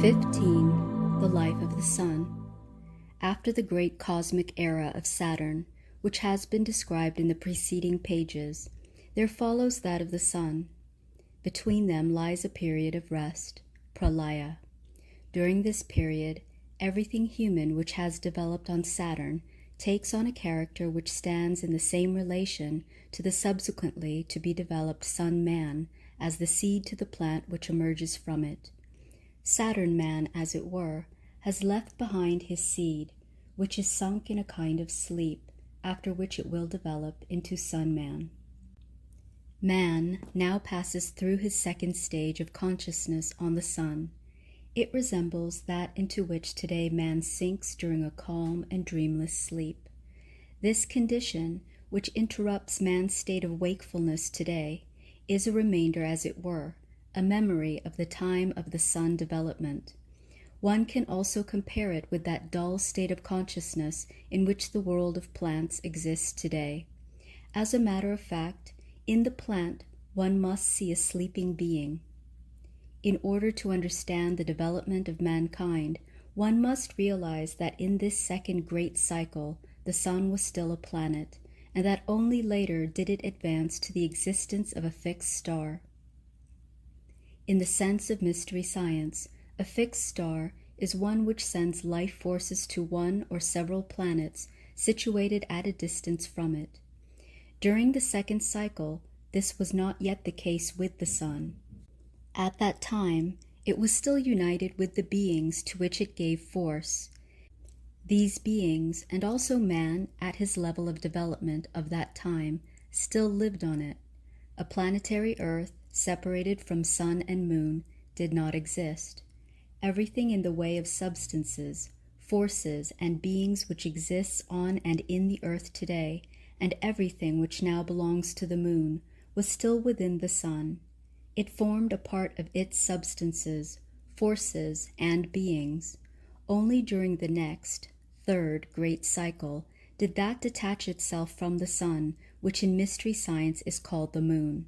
15. The life of the Sun. After the great cosmic era of Saturn, which has been described in the preceding pages, there follows that of the Sun. Between them lies a period of rest, pralaya. During this period, everything human which has developed on Saturn takes on a character which stands in the same relation to the subsequently to be developed Sun-Man as the seed to the plant which emerges from it. Saturn-Man, as it were, has left behind his seed, which is sunk in a kind of sleep, after which it will develop into Sun-Man. Man now passes through his second stage of consciousness on the Sun. It resembles that into which today man sinks during a calm and dreamless sleep. This condition, which interrupts man's state of wakefulness today, is a remainder, as it were, a memory of the time of the Sun development. One can also compare it with that dull state of consciousness in which the world of plants exists today. As a matter of fact, in the plant one must see a sleeping being. In order to understand the development of mankind, one must realize that in this second great cycle the Sun was still a planet, and that only later did it advance to the existence of a fixed star. In the sense of mystery science, a fixed star is one which sends life forces to one or several planets situated at a distance from it. During the second cycle, this was not yet the case with the Sun. At that time, it was still united with the beings to which it gave force. These beings, and also man at his level of development of that time, still lived on it. A planetary Earth, separated from Sun and Moon, did not exist. Everything in the way of substances, forces, and beings which exists on and in the Earth today, and everything which now belongs to the Moon, was still within the Sun. It formed a part of its substances, forces, and beings. Only during the next, third, great cycle did that detach itself from the Sun, which in mystery science is called the Moon.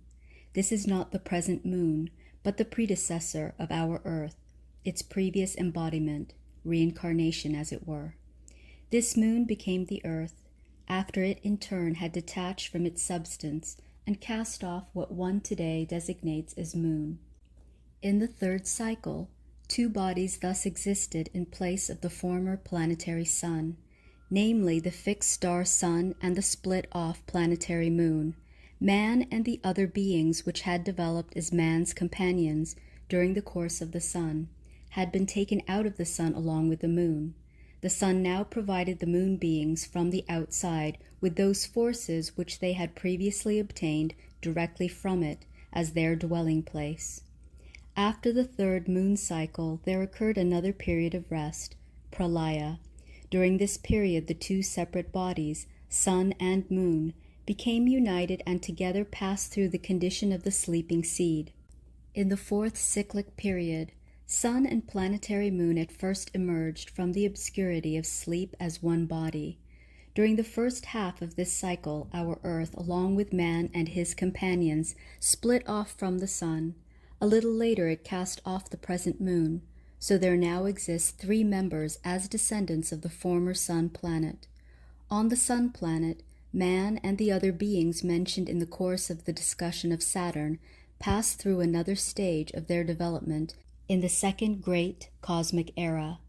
This is not the present Moon, but the predecessor of our Earth, its previous embodiment, reincarnation as it were. This Moon became the Earth, after it in turn had detached from its substance and cast off what one today designates as Moon. In the third cycle, two bodies thus existed in place of the former planetary Sun, namely the fixed star Sun and the split-off planetary Moon. Man and the other beings which had developed as man's companions during the course of the Sun had been taken out of the Sun along with the Moon. The Sun now provided the Moon beings from the outside with those forces which they had previously obtained directly from it as their dwelling place. After the third moon cycle, there occurred another period of rest, pralaya. During this period, the two separate bodies, Sun and Moon, became united and together passed through the condition of the sleeping seed. In the fourth cyclic period, Sun and planetary Moon at first emerged from the obscurity of sleep as one body. During the first half of this cycle, our Earth, along with man and his companions, split off from the Sun. A little later it cast off the present Moon, so there now exist three members as descendants of the former Sun planet. On the Sun planet, man and the other beings mentioned in the course of the discussion of Saturn passed through another stage of their development in the second great cosmic era.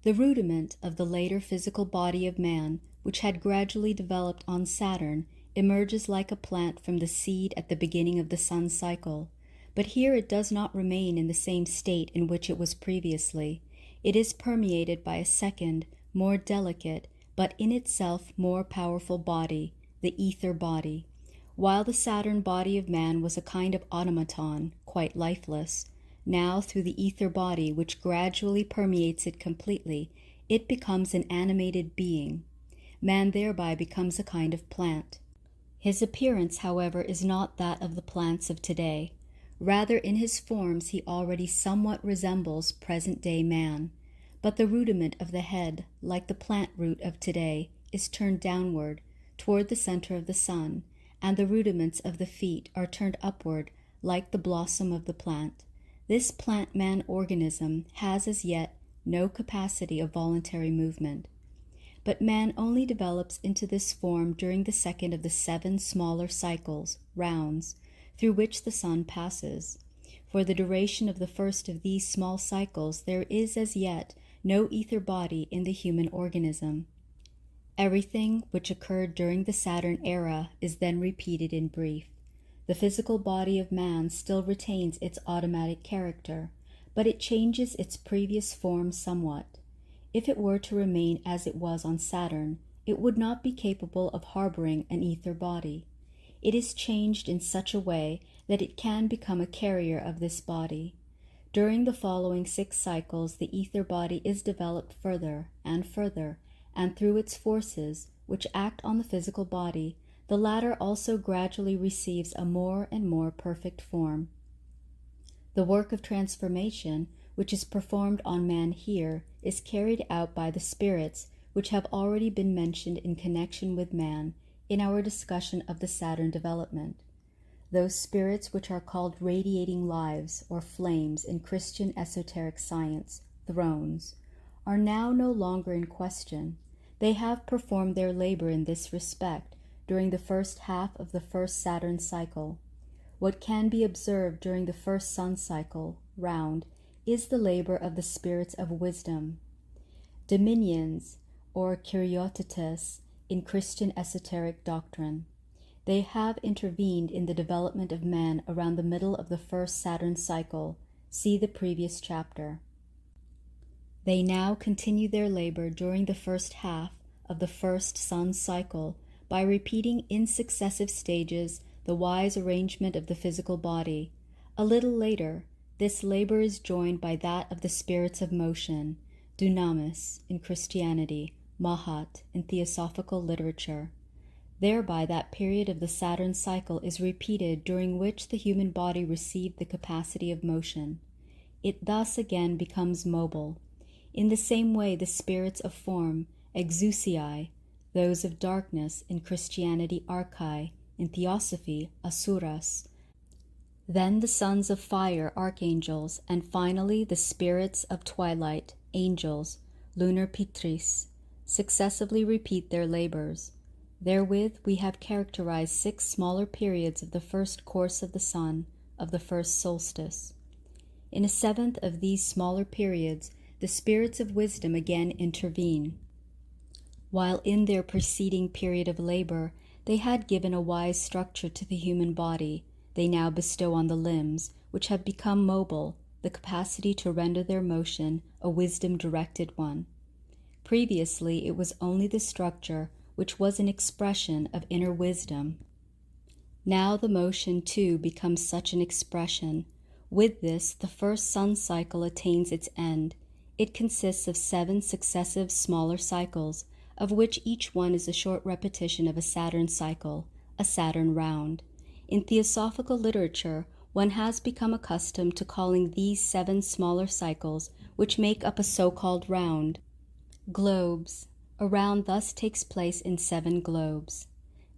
The rudiment of the later physical body of man, which had gradually developed on Saturn, emerges like a plant from the seed at the beginning of the Sun cycle. But here it does not remain in the same state in which it was previously. It is permeated by a second, more delicate, but in itself more powerful body, the ether body. While the Saturn body of man was a kind of automaton, quite lifeless, now through the ether body, which gradually permeates it completely, it becomes an animated being. Man thereby becomes a kind of plant. His appearance, however, is not that of the plants of today. Rather, in his forms he already somewhat resembles present-day man, but the rudiment of the head, like the plant root of today, is turned downward, toward the center of the Sun, and the rudiments of the feet are turned upward, like the blossom of the plant. This plant-man organism has as yet no capacity of voluntary movement, but man only develops into this form during the second of the 7 smaller cycles, rounds, through which the sun passes. For the duration of the first of these small cycles, there is as yet no ether body in the human organism. Everything which occurred during the Saturn era is then repeated in brief. The physical body of man still retains its automatic character, but it changes its previous form somewhat. If it were to remain as it was on Saturn, it would not be capable of harboring an ether body. It is changed in such a way that it can become a carrier of this body. During the following 6 cycles, the ether body is developed further, and through its forces, which act on the physical body, the latter also gradually receives a more and more perfect form. The work of transformation, which is performed on man here, is carried out by the spirits which have already been mentioned in connection with man in our discussion of the Saturn development. Those spirits which are called radiating lives or flames in Christian esoteric science, thrones, are now no longer in question. They have performed their labor in this respect during the first half of the first Saturn cycle. What can be observed during the first sun cycle, round, is the labor of the spirits of wisdom, dominions, or kuriotetes in Christian esoteric doctrine. They have intervened in the development of man around the middle of the first Saturn cycle. See the previous chapter. They now continue their labor during the first half of the first sun cycle by repeating in successive stages the wise arrangement of the physical body. A little later, this labor is joined by that of the spirits of motion, dunamis in Christianity, mahat in theosophical literature. Thereby that period of the Saturn cycle is repeated during which the human body received the capacity of motion. It thus again becomes mobile. In the same way the spirits of form, exousiai, those of darkness in Christianity, archai, in theosophy, asuras, then the sons of fire, archangels, and finally the spirits of twilight, angels, lunar pitris, successively repeat their labors. Therewith we have characterized 6 smaller periods of the first course of the sun, of the first solstice. In a 7th of these smaller periods, the spirits of wisdom again intervene. While in their preceding period of labor, they had given a wise structure to the human body, they now bestow on the limbs, which have become mobile, the capacity to render their motion a wisdom-directed one. Previously, it was only the structure which was an expression of inner wisdom. Now the motion, too, becomes such an expression. With this, the first sun cycle attains its end. It consists of 7 successive smaller cycles, of which each one is a short repetition of a Saturn cycle, a Saturn round. In theosophical literature, one has become accustomed to calling these 7 smaller cycles, which make up a so-called round, globes. A round thus takes place in 7 globes.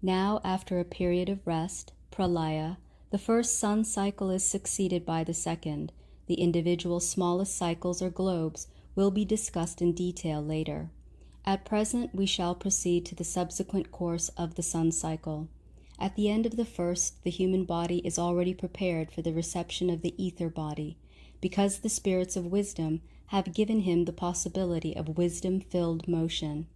Now, after a period of rest, pralaya, the first sun cycle is succeeded by the second. The individual smallest cycles or globes will be discussed in detail later. At present, we shall proceed to the subsequent course of the sun cycle. At the end of the first, the human body is already prepared for the reception of the ether body, because the spirits of wisdom have given him the possibility of wisdom-filled motion.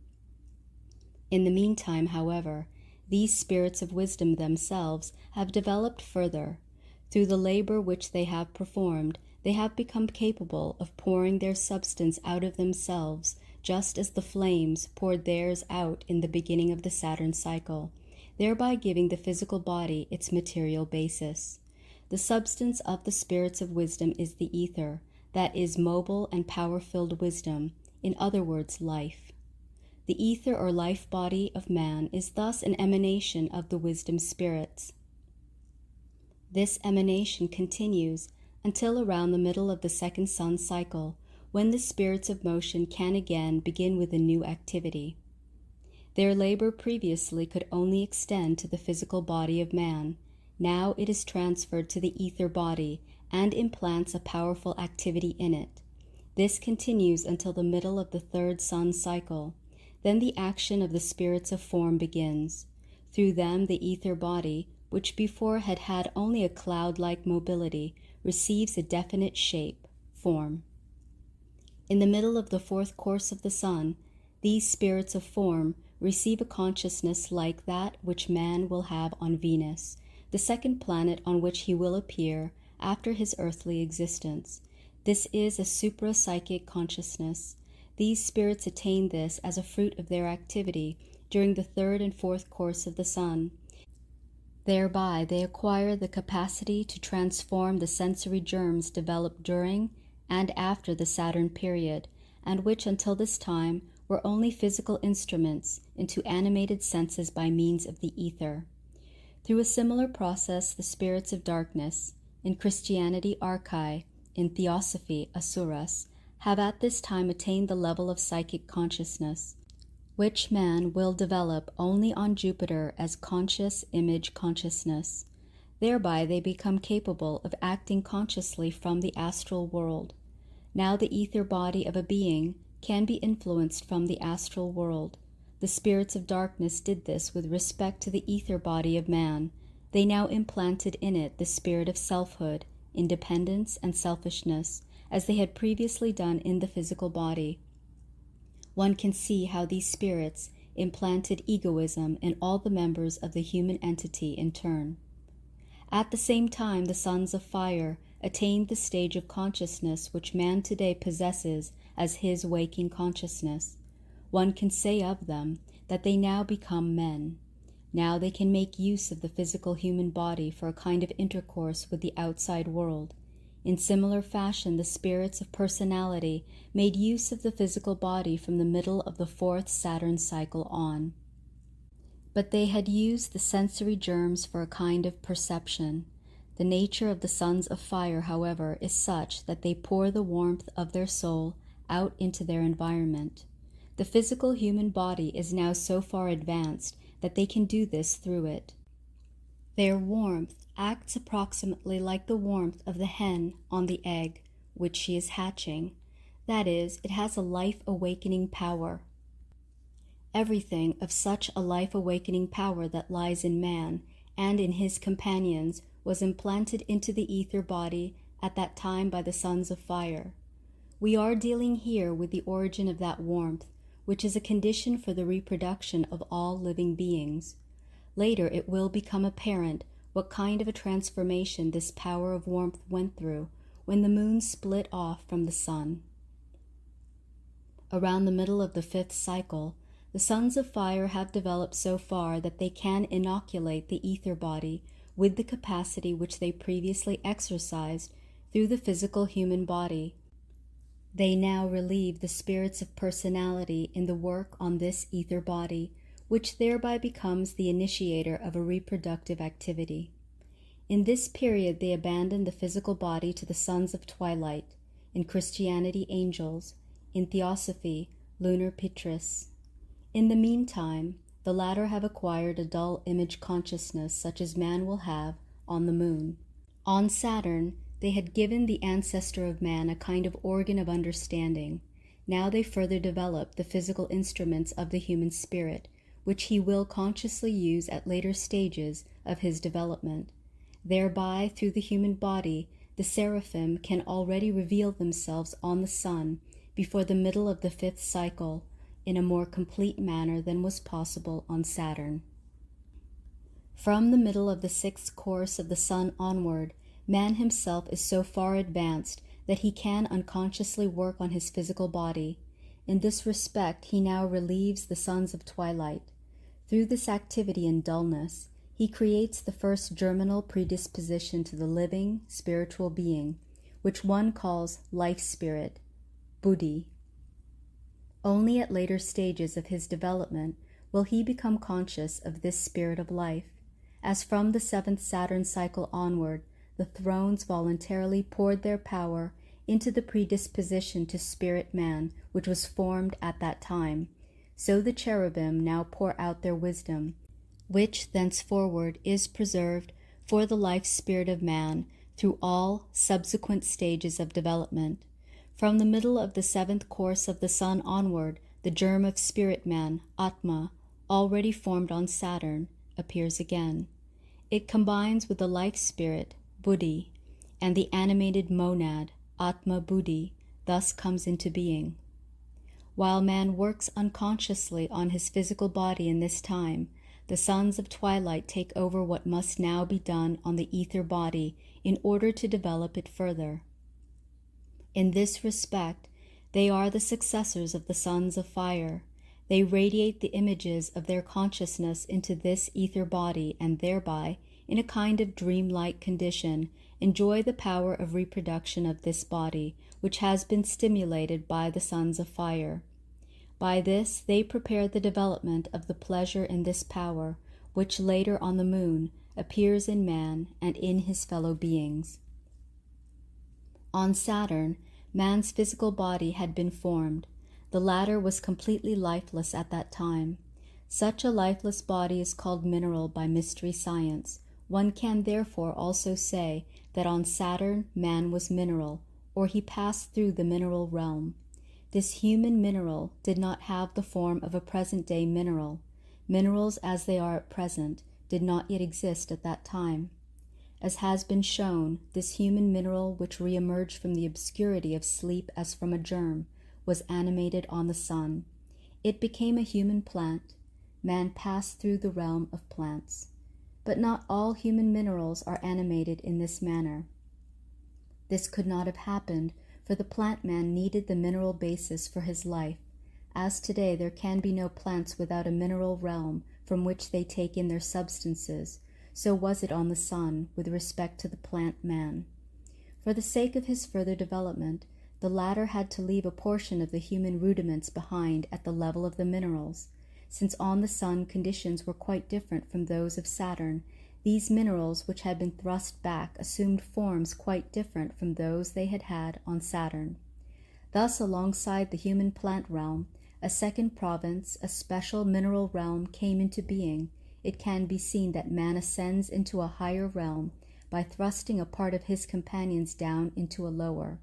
In the meantime, however, these spirits of wisdom themselves have developed further. Through the labor which they have performed, they have become capable of pouring their substance out of themselves, just as the flames poured theirs out in the beginning of the Saturn cycle, thereby giving the physical body its material basis. The substance of the spirits of wisdom is the ether, that is mobile and power-filled wisdom, in other words, life. The ether or life body of man is thus an emanation of the wisdom spirits. This emanation continues until around the middle of the second sun cycle, when the spirits of motion can again begin with a new activity. Their labor previously could only extend to the physical body of man. Now it is transferred to the ether body, and implants a powerful activity in it. This continues until the middle of the third sun cycle. Then the action of the spirits of form begins. Through them the ether body, which before had had only a cloud-like mobility, receives a definite shape, form. In the middle of the fourth course of the sun, these spirits of form receive a consciousness like that which man will have on Venus, the second planet on which he will appear after his earthly existence. This is a supra-psychic consciousness. These spirits attain this as a fruit of their activity during the third and fourth course of the sun. Thereby they acquire the capacity to transform the sensory germs developed during and after the Saturn period, and which until this time were only physical instruments, into animated senses by means of the ether. Through a similar process, the spirits of darkness, in Christianity archai, in Theosophy asuras, have at this time attained the level of psychic consciousness, which man will develop only on Jupiter as conscious image consciousness. Thereby they become capable of acting consciously from the astral world. Now the ether body of a being can be influenced from the astral world. The spirits of darkness did this with respect to the ether body of man. They now implanted in it the spirit of selfhood, independence, and selfishness, as they had previously done in the physical body. One can see how these spirits implanted egoism in all the members of the human entity in turn. At the same time, the sons of fire attained the stage of consciousness which man today possesses as his waking consciousness. One can say of them that they now become men. Now they can make use of the physical human body for a kind of intercourse with the outside world. In similar fashion, the spirits of personality made use of the physical body from the middle of the fourth Saturn cycle on. But they had used the sensory germs for a kind of perception. The nature of the sons of fire, however, is such that they pour the warmth of their soul out into their environment. The physical human body is now so far advanced that they can do this through it. Their warmth acts approximately like the warmth of the hen on the egg which she is hatching. That is, it has a life-awakening power. Everything of such a life-awakening power that lies in man and in his companions was implanted into the ether body at that time by the sons of fire. We are dealing here with the origin of that warmth, which is a condition for the reproduction of all living beings. Later it will become apparent what kind of a transformation this power of warmth went through when the moon split off from the sun. Around the middle of the fifth cycle, the sons of fire have developed so far that they can inoculate the ether body with the capacity which they previously exercised through the physical human body. They now relieve the spirits of personality in the work on this ether body, which thereby becomes the initiator of a reproductive activity. In this period they abandon the physical body to the sons of twilight, in Christianity angels, in Theosophy lunar Pitris. In the meantime, the latter have acquired a dull image consciousness such as man will have on the moon. On Saturn, they had given the ancestor of man a kind of organ of understanding. Now they further develop the physical instruments of the human spirit, which he will consciously use at later stages of his development. Thereby, through the human body, the seraphim can already reveal themselves on the sun before the middle of the fifth cycle in a more complete manner than was possible on Saturn. From the middle of the sixth course of the sun onward, man himself is so far advanced that he can unconsciously work on his physical body. In this respect, he now relieves the sons of twilight. Through this activity and dullness, he creates the first germinal predisposition to the living, spiritual being, which one calls life spirit, buddhi. Only at later stages of his development will he become conscious of this spirit of life, as from the seventh Saturn cycle onward, the thrones voluntarily poured their power into the predisposition to spirit man which was formed at that time. So the cherubim now pour out their wisdom, which thenceforward is preserved for the life spirit of man through all subsequent stages of development. From the middle of the seventh course of the sun onward, the germ of spirit man, Atma, already formed on Saturn, appears again. It combines with the life spirit, Buddhi, and the animated monad, Atma Buddhi, thus comes into being. While man works unconsciously on his physical body in this time, the sons of twilight take over what must now be done on the ether body in order to develop it further. In this respect, they are the successors of the sons of fire. They radiate the images of their consciousness into this ether body and thereby, in a kind of dreamlike condition, enjoy the power of reproduction of this body, which has been stimulated by the sons of fire. By this they prepare the development of the pleasure in this power, which later on the moon appears in man and in his fellow beings. On Saturn, man's physical body had been formed. The latter was completely lifeless at that time. Such a lifeless body is called mineral by mystery science. One can therefore also say that on Saturn man was mineral, or he passed through the mineral realm. This human mineral did not have the form of a present-day mineral. Minerals as they are at present did not yet exist at that time. As has been shown, this human mineral, which re-emerged from the obscurity of sleep as from a germ, was animated on the sun. It became a human plant. Man passed through the realm of plants. But not all human minerals are animated in this manner. This could not have happened, for the plant man needed the mineral basis for his life. As today there can be no plants without a mineral realm from which they take in their substances, so was it on the sun with respect to the plant man. For the sake of his further development, the latter had to leave a portion of the human rudiments behind at the level of the minerals. Since on the sun conditions were quite different from those of Saturn, these minerals which had been thrust back assumed forms quite different from those they had had on Saturn. Thus, alongside the human plant realm, a second province, a special mineral realm, came into being. It can be seen that man ascends into a higher realm by thrusting a part of his companions down into a lower.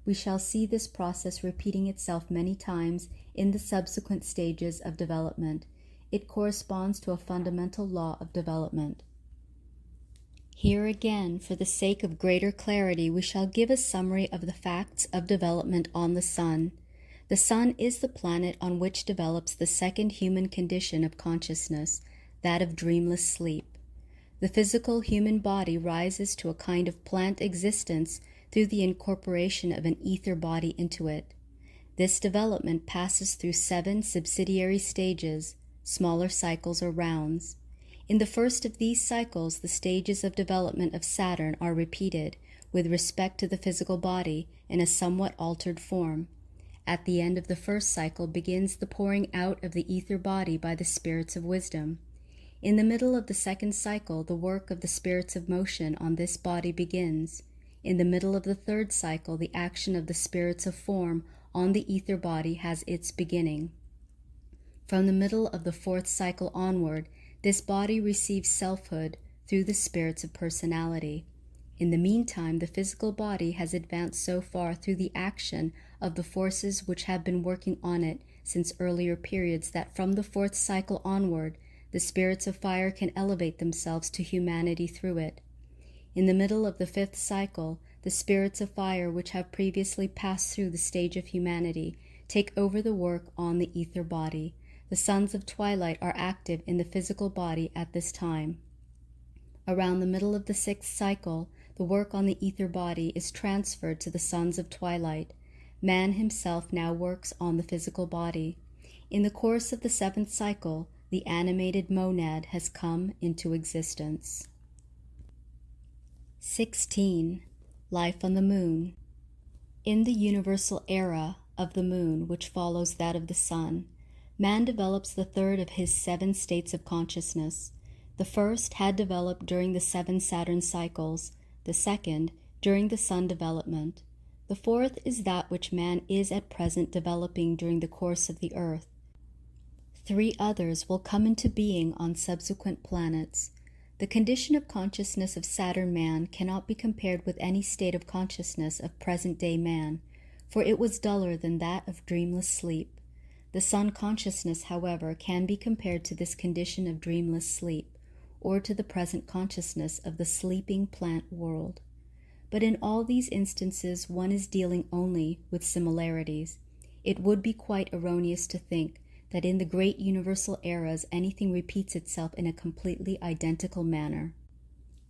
We shall see this process repeating itself many times in the subsequent stages of development. It corresponds to a fundamental law of development. Here again, for the sake of greater clarity, we shall give a summary of the facts of development on the sun. The sun is the planet on which develops the second human condition of consciousness, that of dreamless sleep. The physical human body rises to a kind of plant existence through the incorporation of an ether body into it. This development passes through 7 subsidiary stages, smaller cycles or rounds. In the first of these cycles, the stages of development of Saturn are repeated, with respect to the physical body, in a somewhat altered form. At the end of the first cycle begins the pouring out of the ether body by the spirits of wisdom. In the middle of the second cycle, the work of the spirits of motion on this body begins. In the middle of the third cycle, the action of the spirits of form on the ether body has its beginning. From the middle of the fourth cycle onward, this body receives selfhood through the spirits of personality. In the meantime, the physical body has advanced so far through the action of the forces which have been working on it since earlier periods that from the fourth cycle onward, the spirits of fire can elevate themselves to humanity through it. In the middle of the fifth cycle, the spirits of fire which have previously passed through the stage of humanity take over the work on the ether body. The sons of twilight are active in the physical body at this time. Around the middle of the sixth cycle, the work on the ether body is transferred to the sons of twilight. Man himself now works on the physical body. In the course of the seventh cycle, the animated monad has come into existence. 16. Life on the moon. In the universal era of the moon, which follows that of the sun, man develops the third of his 7 states of consciousness. The first had developed during the 7 Saturn cycles, the second during the sun development. The fourth is that which man is at present developing during the course of the earth. 3 others will come into being on subsequent planets. The condition of consciousness of Saturn man cannot be compared with any state of consciousness of present-day man, for it was duller than that of dreamless sleep. The sun consciousness, however, can be compared to this condition of dreamless sleep, or to the present consciousness of the sleeping plant world. But in all these instances one is dealing only with similarities. It would be quite erroneous to think that in the great universal eras anything repeats itself in a completely identical manner.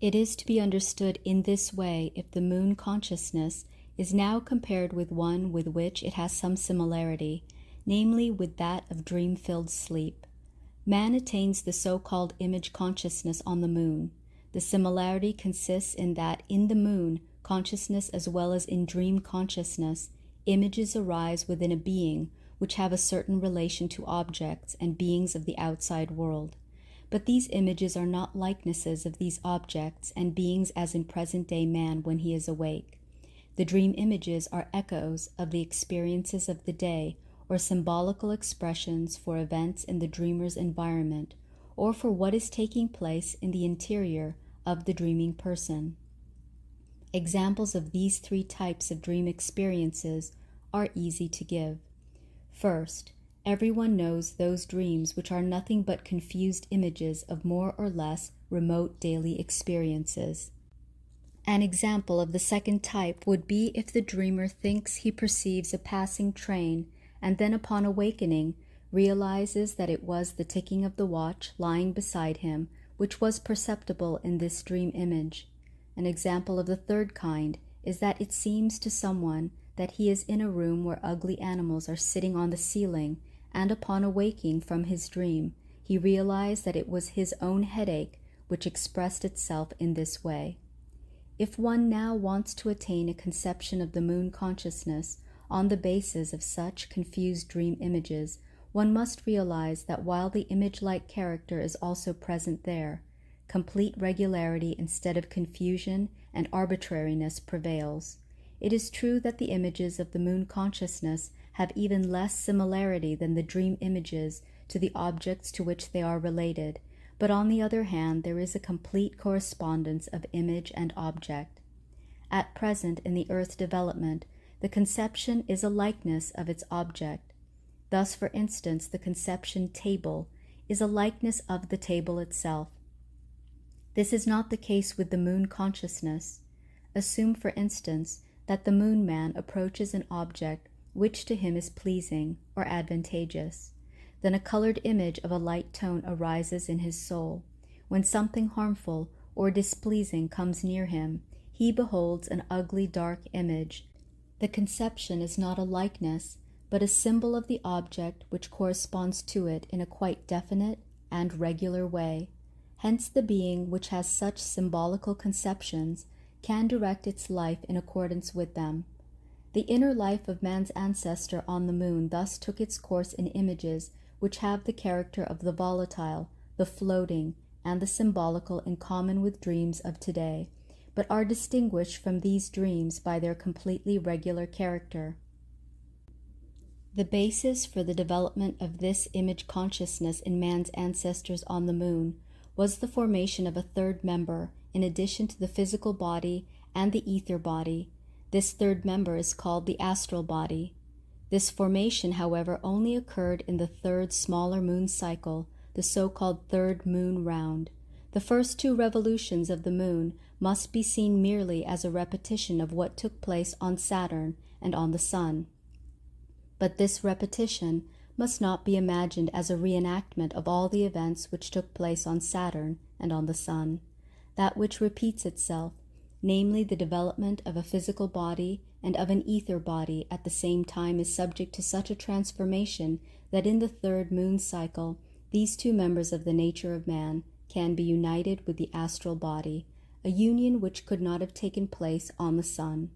It is to be understood in this way if the moon consciousness is now compared with one with which it has some similarity, namely with that of dream-filled sleep. Man attains the so-called image consciousness on the moon. The similarity consists in that in the moon consciousness as well as in dream consciousness, images arise within a being which have a certain relation to objects and beings of the outside world. But these images are not likenesses of these objects and beings as in present-day man when he is awake. The dream images are echoes of the experiences of the day, or symbolical expressions for events in the dreamer's environment, or for what is taking place in the interior of the dreaming person. Examples of these three types of dream experiences are easy to give. First, everyone knows those dreams which are nothing but confused images of more or less remote daily experiences. An example of the second type would be if the dreamer thinks he perceives a passing train and then upon awakening realizes that it was the ticking of the watch lying beside him which was perceptible in this dream image. An example of the third kind is that it seems to someone that he is in a room where ugly animals are sitting on the ceiling, and upon awaking from his dream, he realized that it was his own headache which expressed itself in this way. If one now wants to attain a conception of the moon consciousness on the basis of such confused dream images, one must realize that while the image-like character is also present there, complete regularity instead of confusion and arbitrariness prevails. It is true that the images of the moon consciousness have even less similarity than the dream images to the objects to which they are related, but on the other hand there is a complete correspondence of image and object. At present in the earth development, the conception is a likeness of its object. Thus, for instance, the conception table is a likeness of the table itself. This is not the case with the moon consciousness. Assume, for instance, that the moon man approaches an object which to him is pleasing or advantageous. Then a colored image of a light tone arises in his soul. When something harmful or displeasing comes near him, he beholds an ugly dark image. The conception is not a likeness, but a symbol of the object which corresponds to it in a quite definite and regular way. Hence the being which has such symbolical conceptions can direct its life in accordance with them. The inner life of man's ancestor on the moon thus took its course in images which have the character of the volatile, the floating, and the symbolical in common with dreams of today, but are distinguished from these dreams by their completely regular character. The basis for the development of this image consciousness in man's ancestors on the moon was the formation of a third member in addition to the physical body and the ether body. This third member is called the astral body. This formation, however, only occurred in the third smaller moon cycle, the so-called third moon round. The first two revolutions of the moon must be seen merely as a repetition of what took place on Saturn and on the Sun. But this repetition must not be imagined as a reenactment of all the events which took place on Saturn and on the Sun. That which repeats itself, namely the development of a physical body and of an ether body at the same time, is subject to such a transformation that in the third moon cycle these two members of the nature of man can be united with the astral body, a union which could not have taken place on the Sun.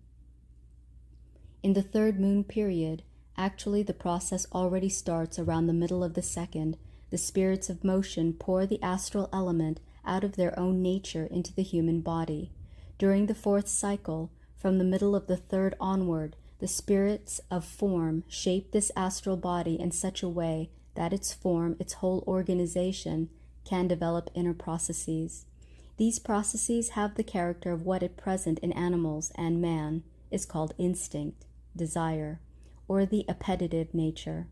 In the third moon period, actually the process already starts around the middle of the second. The spirits of motion pour the astral element out of their own nature into the human body. During the fourth cycle, from the middle of the third onward, the spirits of form shape this astral body in such a way that its form, its whole organization, can develop inner processes. These processes have the character of what at present in animals and man is called instinct, desire, or the appetitive nature.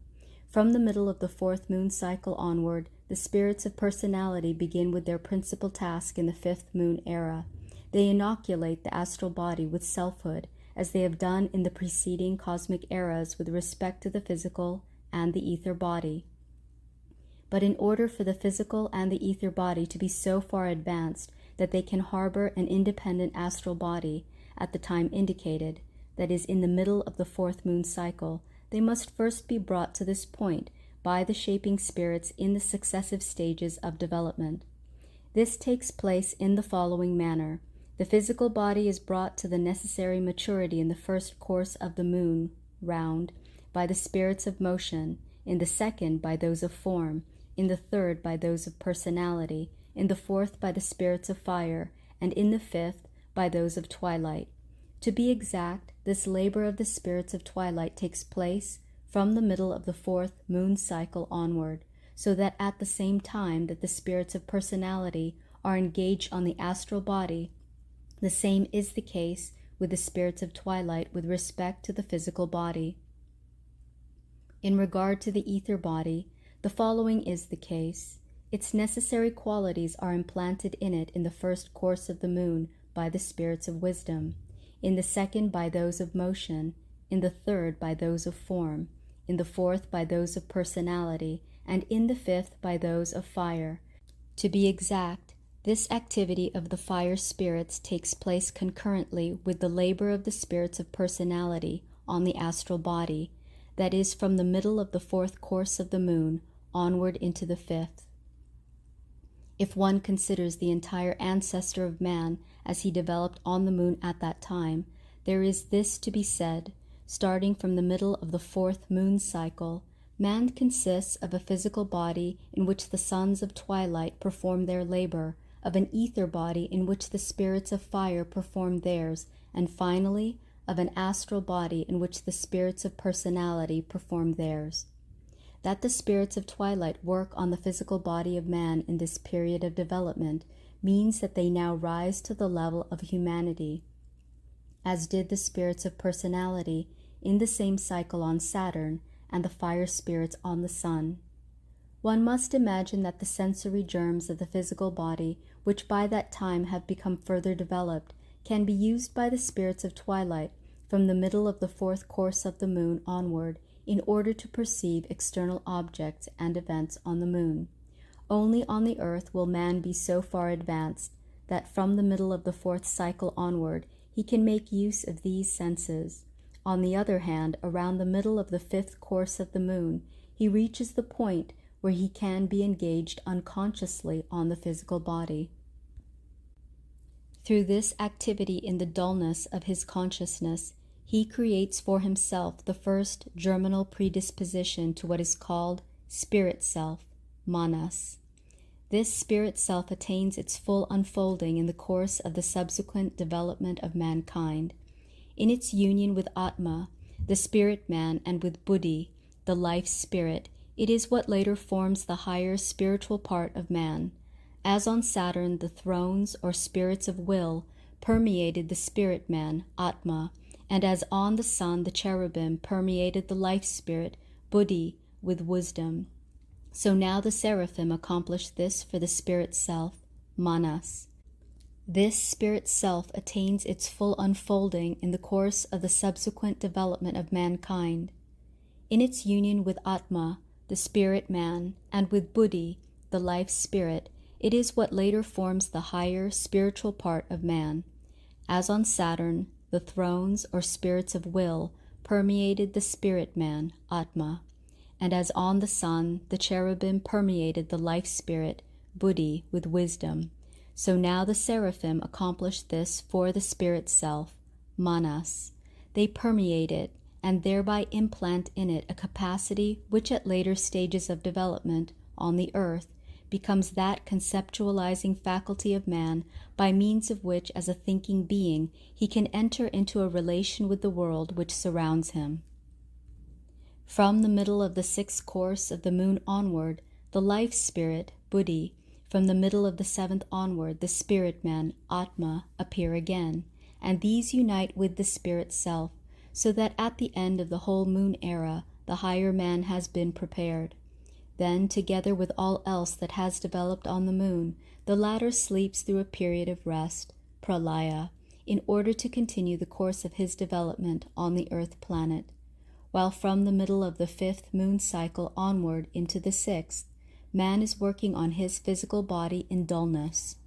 From the middle of the fourth moon cycle onward, the spirits of personality begin with their principal task in the fifth moon era. They inoculate the astral body with selfhood, as they have done in the preceding cosmic eras with respect to the physical and the ether body. But in order for the physical and the ether body to be so far advanced that they can harbor an independent astral body at the time indicated, that is, in the middle of the fourth moon cycle, they must first be brought to this point by the shaping spirits in the successive stages of development. This takes place in the following manner. The physical body is brought to the necessary maturity in the first course of the moon round by the spirits of motion, in the second by those of form, in the third by those of personality, in the fourth by the spirits of fire, and in the fifth by those of twilight. To be exact, this labor of the spirits of twilight takes place from the middle of the fourth moon cycle onward, so that at the same time that the spirits of personality are engaged on the astral body, the same is the case with the spirits of twilight with respect to the physical body. In regard to the ether body, the following is the case. Its necessary qualities are implanted in it in the first course of the moon by the spirits of wisdom, in the second by those of motion, in the third by those of form, in the fourth by those of personality, and in the fifth by those of fire. To be exact, this activity of the fire spirits takes place concurrently with the labor of the spirits of personality on the astral body, that is, from the middle of the fourth course of the moon onward into the fifth. If one considers the entire ancestor of man as he developed on the moon at that time, there is this to be said: starting from the middle of the fourth moon cycle, man consists of a physical body in which the sons of twilight perform their labor, of an ether body in which the spirits of fire perform theirs, and finally of an astral body in which the spirits of personality perform theirs. That the spirits of twilight work on the physical body of man in this period of development means that they now rise to the level of humanity, as did the spirits of personality in the same cycle on Saturn and the fire spirits on the sun. One must imagine that the sensory germs of the physical body, which by that time have become further developed, can be used by the spirits of twilight from the middle of the fourth course of the moon onward in order to perceive external objects and events on the moon. Only on the earth will man be so far advanced that from the middle of the fourth cycle onward he can make use of these senses. On the other hand, around the middle of the fifth course of the moon, he reaches the point where he can be engaged unconsciously on the physical body. Through this activity in the dullness of his consciousness, he creates for himself the first germinal predisposition to what is called spirit self, manas. This spirit self attains its full unfolding in the course of the subsequent development of mankind. In its union with Atma, the spirit man, and with Buddhi, the life spirit, it is what later forms the higher spiritual part of man. As on Saturn, the thrones or spirits of will permeated the spirit man, Atma, and as on the sun, the cherubim permeated the life spirit, Buddhi, with wisdom. So now the seraphim accomplish this for the spirit self, manas. This spirit self attains its full unfolding in the course of the subsequent development of mankind. In its union with Atma, the spirit man, and with Buddhi, the life spirit, it is what later forms the higher spiritual part of man. As on Saturn, the thrones or spirits of will permeated the spirit man, Atma, and as on the sun, the cherubim permeated the life spirit, Buddhi, with wisdom. So now the seraphim accomplish this for the spirit self, manas. They permeate it, and thereby implant in it a capacity which at later stages of development on the earth becomes that conceptualizing faculty of man by means of which, as a thinking being, he can enter into a relation with the world which surrounds him. From the middle of the sixth course of the moon onward, the life spirit, Buddhi, From the middle of the 7th onward, the spirit man, Atma, appear again, and these unite with the spirit self, so that at the end of the whole moon era, the higher man has been prepared. Then, together with all else that has developed on the moon, the latter sleeps through a period of rest, pralaya, in order to continue the course of his development on the earth planet, while from the middle of the 5th moon cycle onward into the 6th, man is working on his physical body in dullness.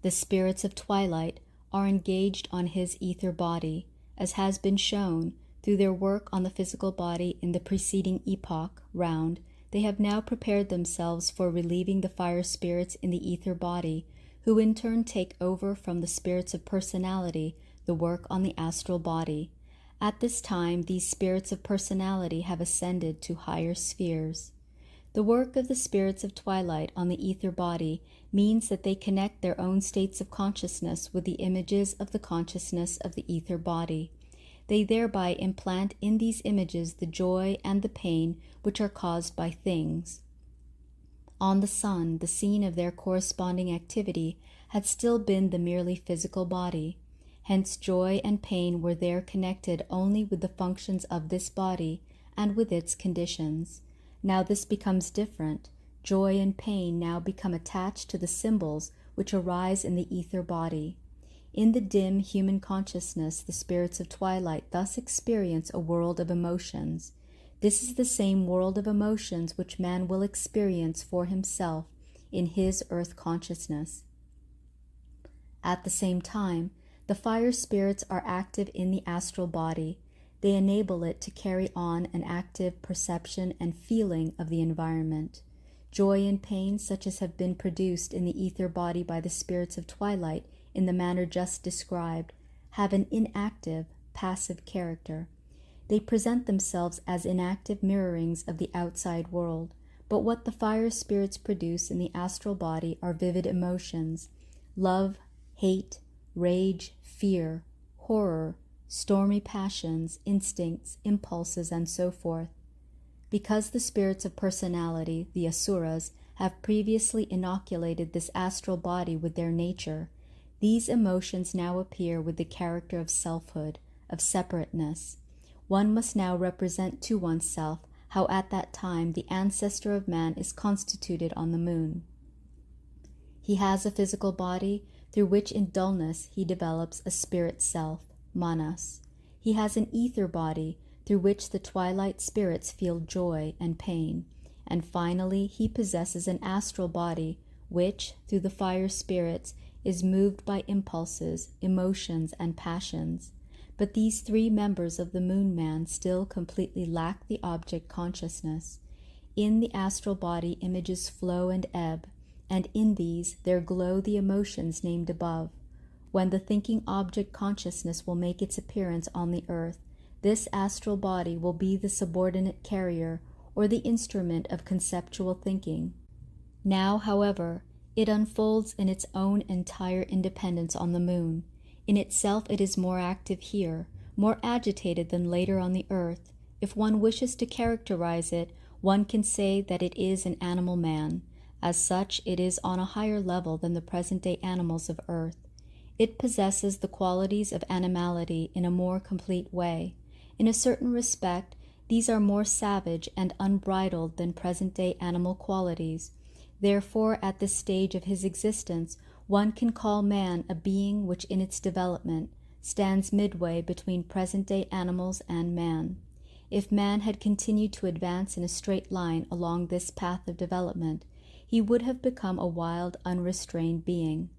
The spirits of twilight are engaged on his ether body, as has been shown through their work on the physical body in the preceding epoch round. They have now prepared themselves for relieving the fire spirits in the ether body, who in turn take over from the spirits of personality the work on the astral body. At this time, these spirits of personality have ascended to higher spheres. The work of the spirits of twilight on the ether body means that they connect their own states of consciousness with the images of the consciousness of the ether body. They thereby implant in these images the joy and the pain which are caused by things. On the sun, the scene of their corresponding activity had still been the merely physical body. Hence joy and pain were there connected only with the functions of this body and with its conditions. Now this becomes different. Joy and pain now become attached to the symbols which arise in the ether body. In the dim human consciousness, the spirits of twilight thus experience a world of emotions. This is the same world of emotions which man will experience for himself in his earth consciousness. At the same time, the fire spirits are active in the astral body. They enable it to carry on an active perception and feeling of the environment. Joy and pain, such as have been produced in the ether body by the spirits of twilight in the manner just described, have an inactive, passive character. They present themselves as inactive mirrorings of the outside world, but what the fire spirits produce in the astral body are vivid emotions: love, hate, rage, fear, horror, stormy passions, instincts, impulses, and so forth. Because the spirits of personality, the asuras, have previously inoculated this astral body with their nature, these emotions now appear with the character of selfhood, of separateness. One must now represent to oneself how at that time the ancestor of man is constituted on the moon. He has a physical body through which in dullness he develops a spirit self, manas. He has an ether body through which the twilight spirits feel joy and pain. And finally, he possesses an astral body which, through the fire spirits, is moved by impulses, emotions, and passions. But these three members of the moon man still completely lack the object consciousness. In the astral body images flow and ebb, and in these there glow the emotions named above. When the thinking object consciousness will make its appearance on the earth, this astral body will be the subordinate carrier or the instrument of conceptual thinking. Now, however, it unfolds in its own entire independence on the moon. In itself it is more active here, more agitated than later on the earth. If one wishes to characterize it, one can say that it is an animal man. As such, it is on a higher level than the present-day animals of earth. It possesses the qualities of animality in a more complete way. In a certain respect, these are more savage and unbridled than present-day animal qualities. Therefore, at this stage of his existence, one can call man a being which in its development stands midway between present-day animals and man. If man had continued to advance in a straight line along this path of development, he would have become a wild, unrestrained being.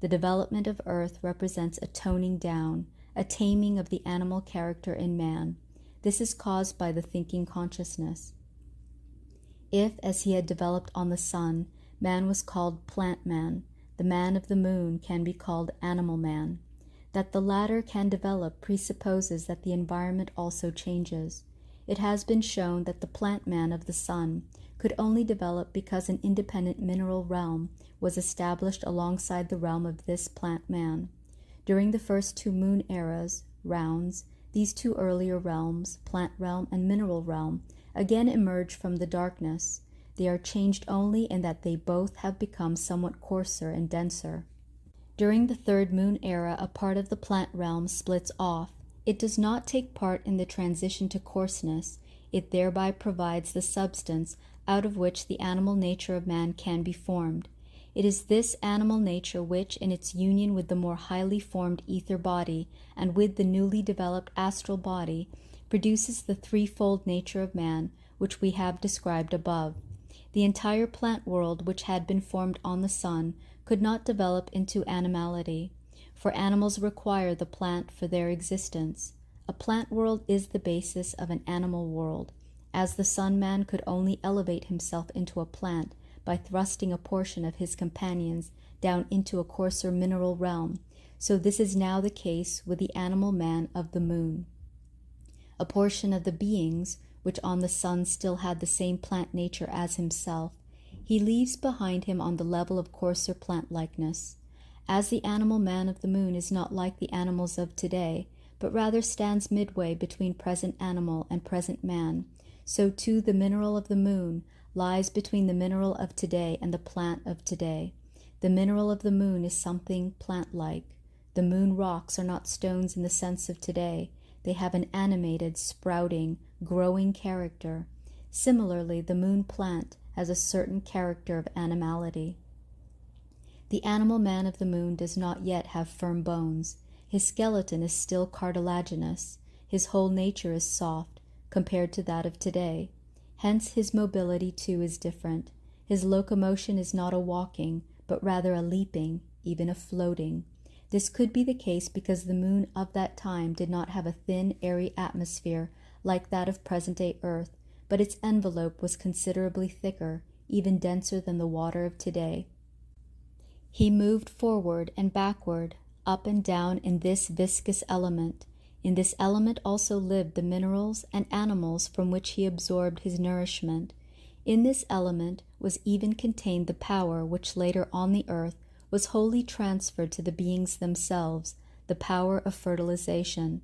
The development of earth represents a toning down, a taming of the animal character in man. This is caused by the thinking consciousness. If, as he had developed on the sun, man was called plant man, the man of the moon can be called animal man. That the latter can develop presupposes that the environment also changes. It has been shown that the plant man of the sun could only develop because an independent mineral realm was established alongside the realm of this plant man. During the first two moon eras, rounds, these two earlier realms, plant realm and mineral realm, again emerged from the darkness. They are changed only in that they both have become somewhat coarser and denser. During the third moon era, a part of the plant realm splits off. It does not take part in the transition to coarseness. It thereby provides the substance out of which the animal nature of man can be formed. It is this animal nature which, in its union with the more highly formed ether body and with the newly developed astral body, produces the threefold nature of man, which we have described above. The entire plant world, which had been formed on the sun, could not develop into animality, for animals require the plant for their existence. A plant world is the basis of an animal world. As the sun man could only elevate himself into a plant by thrusting a portion of his companions down into a coarser mineral realm, so this is now the case with the animal man of the moon. A portion of the beings, which on the sun still had the same plant nature as himself, he leaves behind him on the level of coarser plant-likeness. As the animal man of the moon is not like the animals of today, but rather stands midway between present animal and present man, so too the mineral of the moon lies between the mineral of today and the plant of today. The mineral of the moon is something plant-like. The moon rocks are not stones in the sense of today. They have an animated, sprouting, growing character. Similarly, the moon plant has a certain character of animality. The animal man of the moon does not yet have firm bones. His skeleton is still cartilaginous. His whole nature is soft, compared to that of today. Hence his mobility too is different. His locomotion is not a walking, but rather a leaping, even a floating. This could be the case because the moon of that time did not have a thin, airy atmosphere like that of present-day Earth, but its envelope was considerably thicker, even denser than the water of today. He moved forward and backward, up and down in this viscous element. In this element also lived the minerals and animals from which he absorbed his nourishment. In this element was even contained the power which later on the earth was wholly transferred to the beings themselves, the power of fertilization.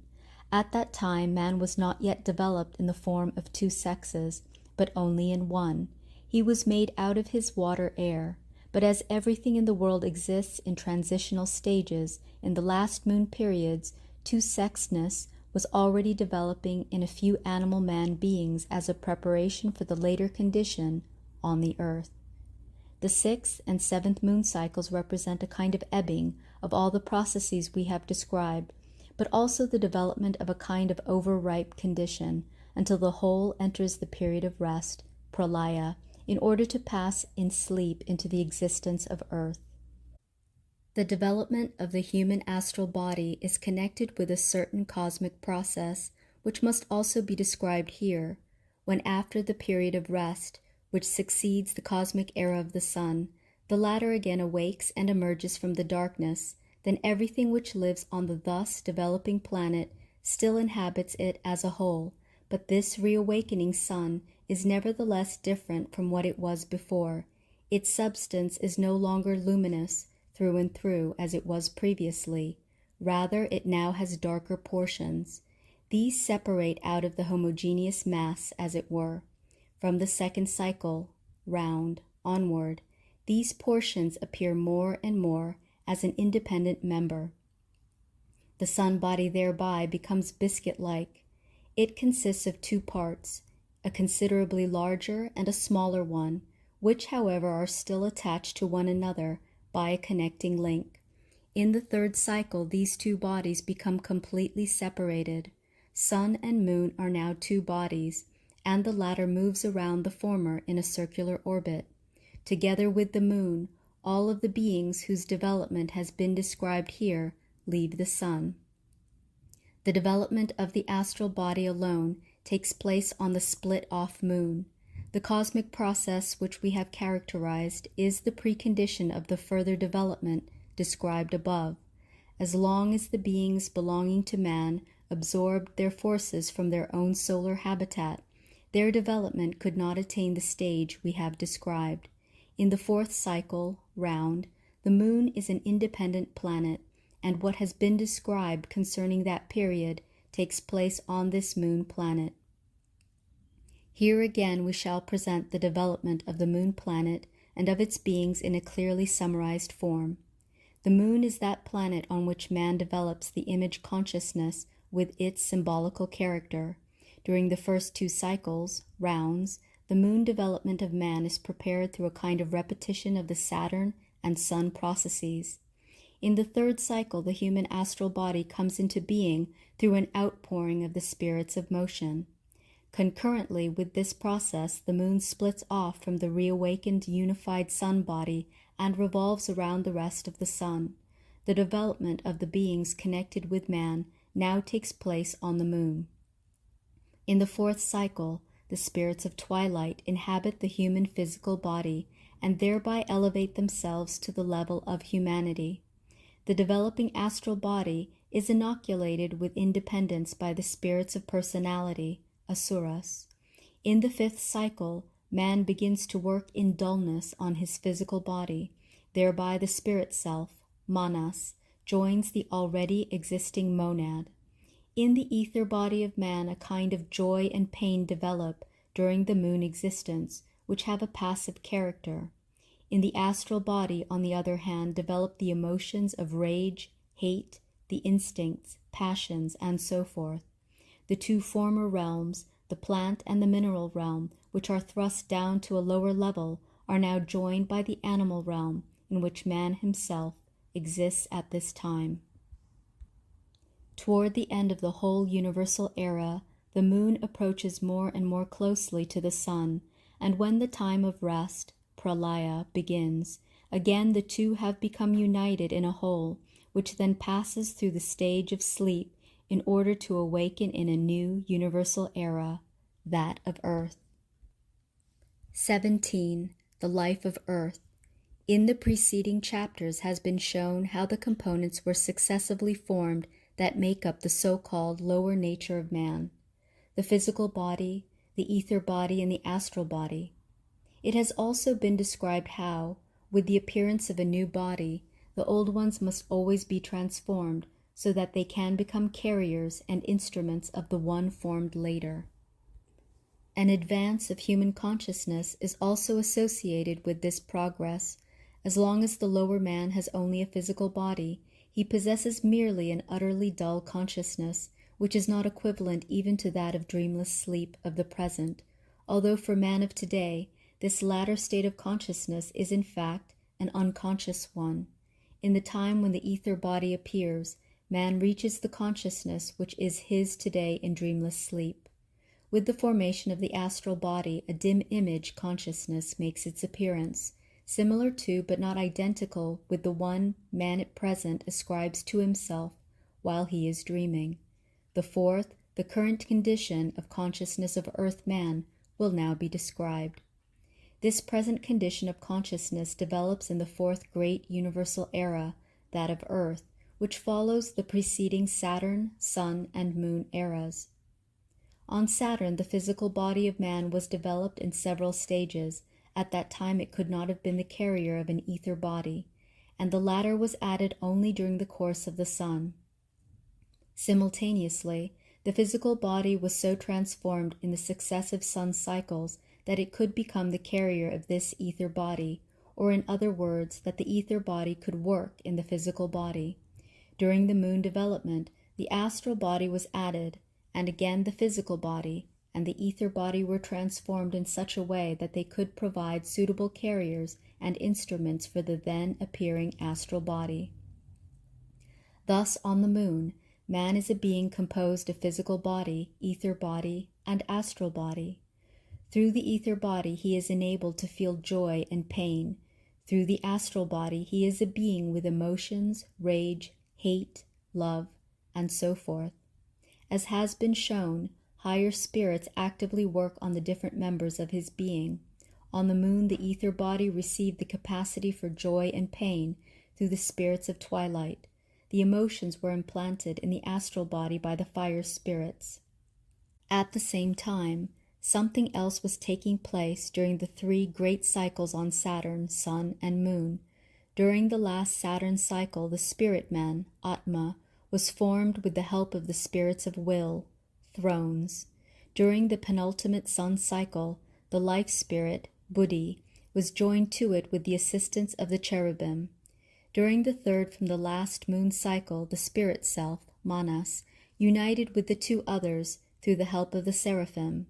At that time man was not yet developed in the form of two sexes, but only in one. He was made out of his water air. But as everything in the world exists in transitional stages, in the last moon periods, two-sexedness was already developing in a few animal man beings as a preparation for the later condition on the earth. The 6th and 7th moon cycles represent a kind of ebbing of all the processes we have described, but also the development of a kind of overripe condition until the whole enters the period of rest, pralaya, in order to pass in sleep into the existence of earth. The development of the human astral body is connected with a certain cosmic process, which must also be described here, when after the period of rest, which succeeds the cosmic era of the sun, the latter again awakes and emerges from the darkness, then everything which lives on the thus developing planet still inhabits it as a whole, but this reawakening sun is nevertheless different from what it was before. Its substance is no longer luminous through and through as it was previously. Rather, it now has darker portions. These separate out of the homogeneous mass, as it were. From the second cycle, round, onward, these portions appear more and more as an independent member. The sun body thereby becomes biscuit-like. It consists of two parts, a considerably larger and a smaller one, which, however, are still attached to one another by a connecting link. In the third cycle, these two bodies become completely separated. Sun and moon are now two bodies, and the latter moves around the former in a circular orbit. Together with the moon, all of the beings whose development has been described here leave the sun. The development of the astral body alone takes place on the split-off moon. The cosmic process which we have characterized is the precondition of the further development described above. As long as the beings belonging to man absorbed their forces from their own solar habitat, their development could not attain the stage we have described. In the fourth cycle, round, the moon is an independent planet, and what has been described concerning that period takes place on this moon planet. Here again we shall present the development of the moon planet and of its beings in a clearly summarized form. The moon is that planet on which man develops the image consciousness with its symbolical character. During the first 2 cycles, rounds, the moon development of man is prepared through a kind of repetition of the Saturn and Sun processes. In the 3rd cycle, the human astral body comes into being through an outpouring of the spirits of motion. Concurrently with this process, the moon splits off from the reawakened unified sun body and revolves around the rest of the sun. The development of the beings connected with man now takes place on the moon. In the 4th cycle, the spirits of twilight inhabit the human physical body and thereby elevate themselves to the level of humanity. The developing astral body is inoculated with independence by the spirits of personality, asuras. In the 5th cycle, man begins to work in dullness on his physical body. Thereby the spirit self, manas, joins the already existing monad. In the ether body of man, a kind of joy and pain develop during the moon existence, which have a passive character. In the astral body, on the other hand, develop the emotions of rage, hate, the instincts, passions, and so forth. The 2 former realms, the plant and the mineral realm, which are thrust down to a lower level, are now joined by the animal realm, in which man himself exists at this time. Toward the end of the whole universal era, the moon approaches more and more closely to the sun, and when the time of rest, pralaya, begins, again the 2 have become united in a whole, which then passes through the stage of sleep in order to awaken in a new universal era, that of Earth. 17. The life of Earth. In the preceding chapters has been shown how the components were successively formed that make up the so-called lower nature of man, the physical body, the ether body, and the astral body. It has also been described how, with the appearance of a new body, the old ones must always be transformed so that they can become carriers and instruments of the one formed later. An advance of human consciousness is also associated with this progress. As long as the lower man has only a physical body, he possesses merely an utterly dull consciousness, which is not equivalent even to that of dreamless sleep of the present, although for man of today, this latter state of consciousness is in fact an unconscious one. In the time when the ether body appears, man reaches the consciousness which is his today in dreamless sleep. With the formation of the astral body, a dim image consciousness makes its appearance, similar to but not identical with the one man at present ascribes to himself while he is dreaming. The 4th, the current condition of consciousness of earth man, will now be described. This present condition of consciousness develops in the 4th great universal era, that of Earth, which follows the preceding Saturn, Sun, and Moon eras. On Saturn, the physical body of man was developed in several stages. At that time it could not have been the carrier of an ether body, and the latter was added only during the course of the Sun. Simultaneously, the physical body was so transformed in the successive sun cycles that it could become the carrier of this ether body, or in other words, that the ether body could work in the physical body. During the moon development, the astral body was added, and again the physical body, and the ether body were transformed in such a way that they could provide suitable carriers and instruments for the then appearing astral body. Thus, on the moon, man is a being composed of physical body, ether body, and astral body. Through the ether body, he is enabled to feel joy and pain. Through the astral body, he is a being with emotions, rage, hate, love, and so forth. As has been shown, higher spirits actively work on the different members of his being. On the moon, the ether body received the capacity for joy and pain through the spirits of twilight. The emotions were implanted in the astral body by the fire spirits. At the same time, something else was taking place during the 3 great cycles on Saturn, Sun, and Moon. During the last Saturn cycle, the spirit man, Atma, was formed with the help of the spirits of will, thrones. During the penultimate sun cycle, the life spirit, Buddhi, was joined to it with the assistance of the cherubim. During the third from the last moon cycle, the spirit self, Manas, united with the two others through the help of the seraphim.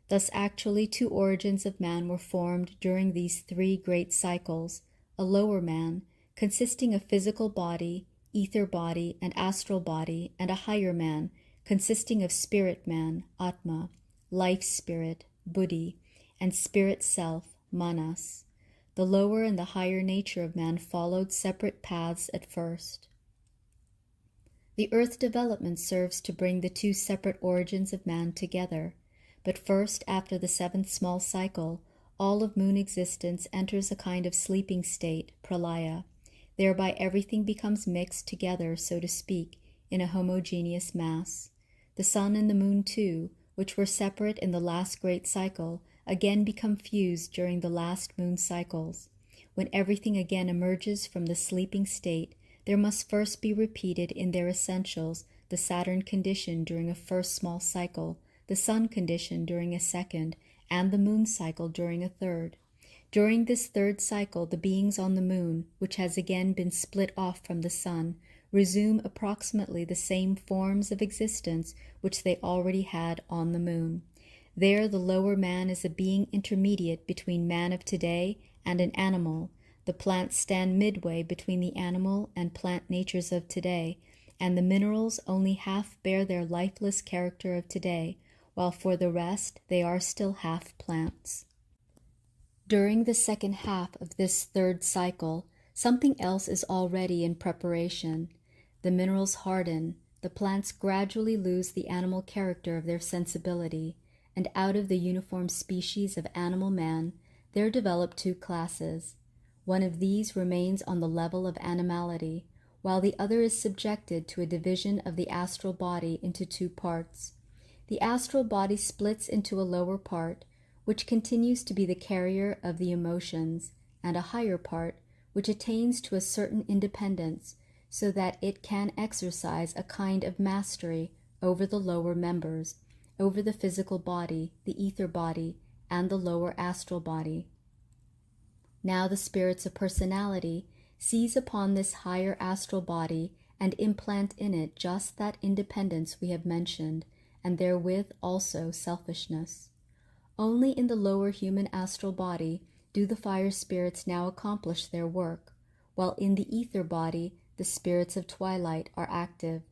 Thus actually two origins of man were formed during these three great cycles, a lower man, consisting of physical body, ether body, and astral body, and a higher man, consisting of spirit man, Atma, life spirit, Buddhi, and spirit self, Manas. The lower and the higher nature of man followed separate paths at first. The earth development serves to bring the two separate origins of man together, but first after the seventh small cycle, all of moon existence enters a kind of sleeping state, pralaya. Thereby everything becomes mixed together, so to speak, in a homogeneous mass. The sun and the moon too, which were separate in the last great cycle, again become fused during the last moon cycles. When everything again emerges from the sleeping state, there must first be repeated in their essentials the Saturn condition during a first small cycle, the sun condition during a second, and the moon cycle during a third. During this third cycle, the beings on the moon, which has again been split off from the sun, resume approximately the same forms of existence which they already had on the moon. There the lower man is a being intermediate between man of today and an animal. The plants stand midway between the animal and plant natures of today, and the minerals only half bear their lifeless character of today, while for the rest they are still half plants. During the second half of this third cycle, something else is already in preparation. The minerals harden, the plants gradually lose the animal character of their sensibility, and out of the uniform species of animal man, there develop two classes. One of these remains on the level of animality, while the other is subjected to a division of the astral body into two parts. The astral body splits into a lower part, which continues to be the carrier of the emotions, and a higher part, which attains to a certain independence, so that it can exercise a kind of mastery over the lower members, over the physical body, the ether body, and the lower astral body. Now the spirits of personality seize upon this higher astral body and implant in it just that independence we have mentioned, and therewith also selfishness. Only in the lower human astral body do the fire spirits now accomplish their work, while in the ether body the spirits of twilight are active,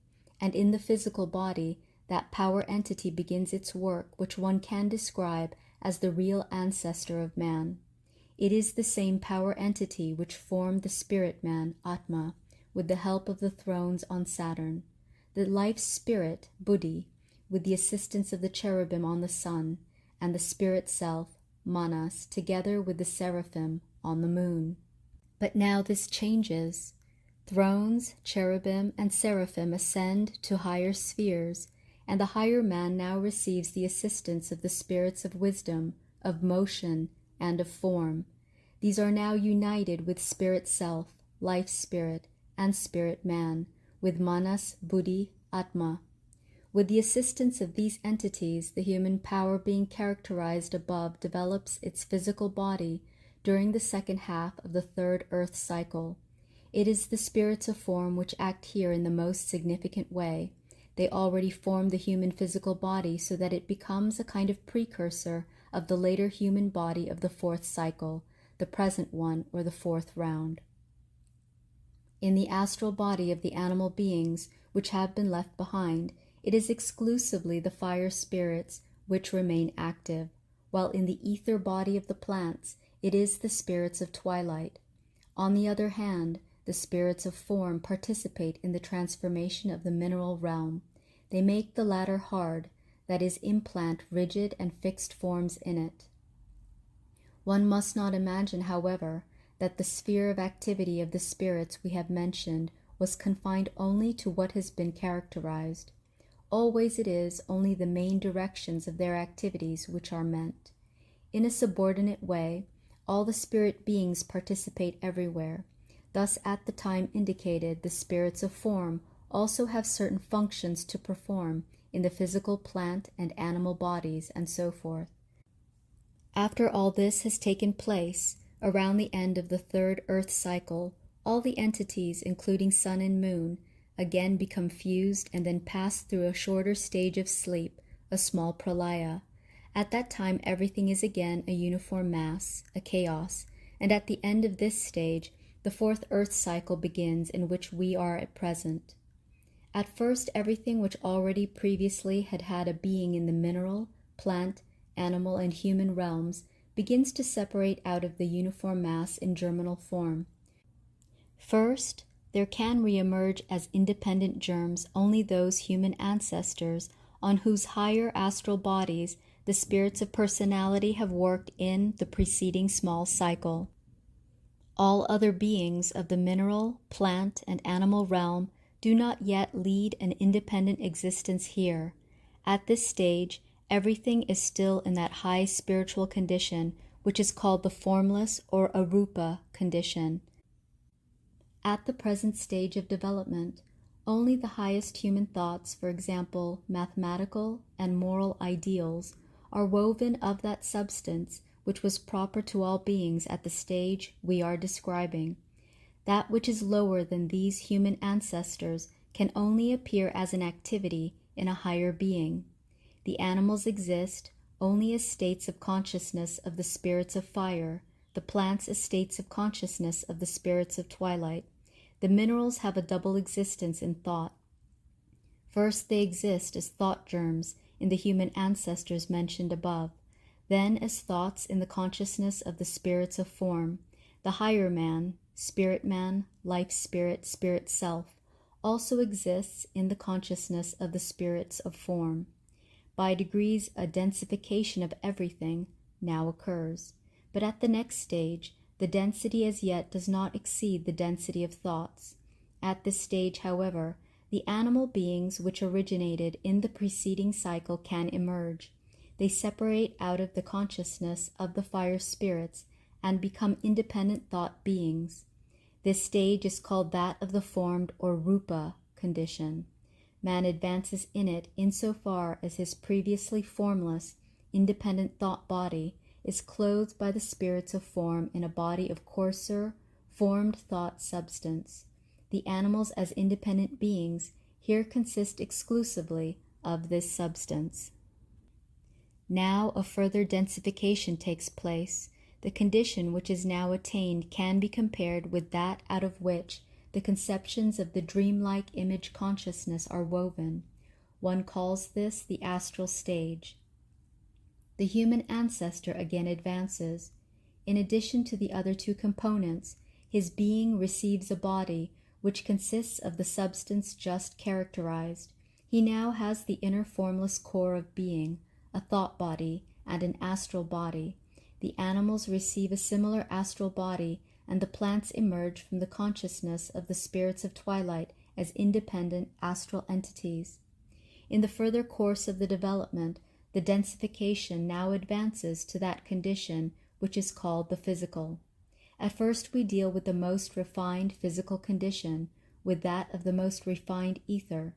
and in the physical body that power entity begins its work which one can describe as the real ancestor of man. It is the same power entity which formed the spirit man, Atma, with the help of the thrones on Saturn, the life spirit, Buddhi, with the assistance of the cherubim on the sun, and the spirit self, Manas, together with the seraphim on the moon. But now this changes. Thrones, cherubim, and seraphim ascend to higher spheres, and the higher man now receives the assistance of the spirits of wisdom, of motion, and of form. These are now united with spirit self, life spirit, and spirit man, with Manas, Buddhi, Atma. With the assistance of these entities, the human power being characterized above develops its physical body during the second half of the third earth cycle. It is the spirits of form which act here in the most significant way. They already form the human physical body so that it becomes a kind of precursor of the later human body of the fourth cycle, the present one, or the fourth round. In the astral body of the animal beings which have been left behind, it is exclusively the fire spirits which remain active, while in the ether body of the plants it is the spirits of twilight. On the other hand, the spirits of form participate in the transformation of the mineral realm. They make the latter hard, that is, implant rigid and fixed forms in it. One must not imagine, however, that the sphere of activity of the spirits we have mentioned was confined only to what has been characterized. Always it is only the main directions of their activities which are meant. In a subordinate way, all the spirit beings participate everywhere. Thus, at the time indicated, the spirits of form also have certain functions to perform in the physical plant and animal bodies, and so forth. After all this has taken place, around the end of the third Earth cycle, all the entities, including sun and moon, again become fused and then pass through a shorter stage of sleep, a small pralaya. At that time, everything is again a uniform mass, a chaos, and at the end of this stage, the fourth Earth cycle begins, in which we are at present. At first, everything which already previously had had a being in the mineral, plant, animal, and human realms begins to separate out of the uniform mass in germinal form. First, there can re-emerge as independent germs only those human ancestors on whose higher astral bodies the spirits of personality have worked in the preceding small cycle. All other beings of the mineral, plant, and animal realm do not yet lead an independent existence here. At this stage, everything is still in that high spiritual condition which is called the formless or arupa condition. At the present stage of development, only the highest human thoughts, for example, mathematical and moral ideals, are woven of that substance which was proper to all beings at the stage we are describing. That which is lower than these human ancestors can only appear as an activity in a higher being. The animals exist only as states of consciousness of the spirits of fire, the plants as states of consciousness of the spirits of twilight. The minerals have a double existence in thought. First, they exist as thought germs in the human ancestors mentioned above, then as thoughts in the consciousness of the spirits of form. The higher man, life spirit, spirit self, also exists in the consciousness of the spirits of form. By degrees, a densification of everything now occurs, but at the next stage, the density as yet does not exceed the density of thoughts. At this stage, however, the animal beings which originated in the preceding cycle can emerge. They separate out of the consciousness of the fire spirits and become independent thought beings. This stage is called that of the formed or rupa condition. Man advances in it insofar as his previously formless, independent thought body is clothed by the spirits of form in a body of coarser, formed thought substance. The animals as independent beings here consist exclusively of this substance. Now a further densification takes place. The condition which is now attained can be compared with that out of which the conceptions of the dreamlike image consciousness are woven. One calls this the astral stage. The human ancestor again advances. In addition to the other two components, his being receives a body which consists of the substance just characterized. He now has the inner formless core of being, a thought body, and an astral body. The animals receive a similar astral body, and the plants emerge from the consciousness of the spirits of twilight as independent astral entities. In the further course of the development, the densification now advances to that condition which is called the physical. At first we deal with the most refined physical condition, with that of the most refined ether.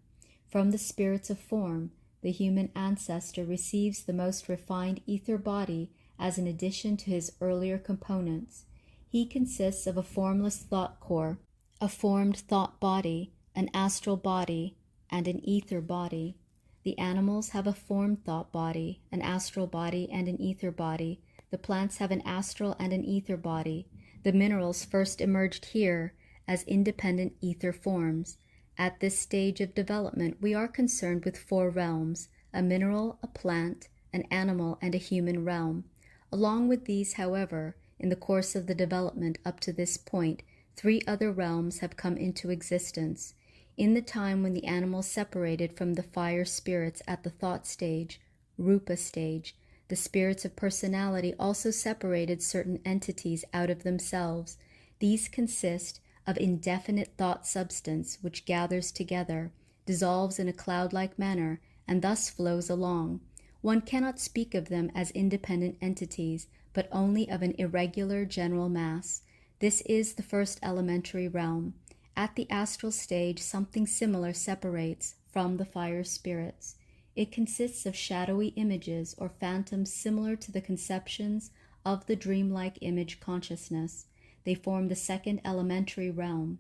From the spirits of form, the human ancestor receives the most refined ether body as an addition to his earlier components. He consists of a formless thought core, a formed thought body, an astral body, and an ether body. The animals have a formed thought body, an astral body, and an ether body. The plants have an astral and an ether body. The minerals first emerged here as independent ether forms. At this stage of development, we are concerned with four realms: a mineral, a plant, an animal, and a human realm. Along with these, however, in the course of the development up to this point, three other realms have come into existence. In the time when the animals separated from the fire spirits at the thought stage, rupa stage, the spirits of personality also separated certain entities out of themselves. These consist of indefinite thought substance which gathers together, dissolves in a cloud-like manner, and thus flows along. One cannot speak of them as independent entities, but only of an irregular general mass. This is the first elementary realm. At the astral stage, something similar separates from the fire spirits. It consists of shadowy images or phantoms similar to the conceptions of the dreamlike image consciousness. They form the second elementary realm.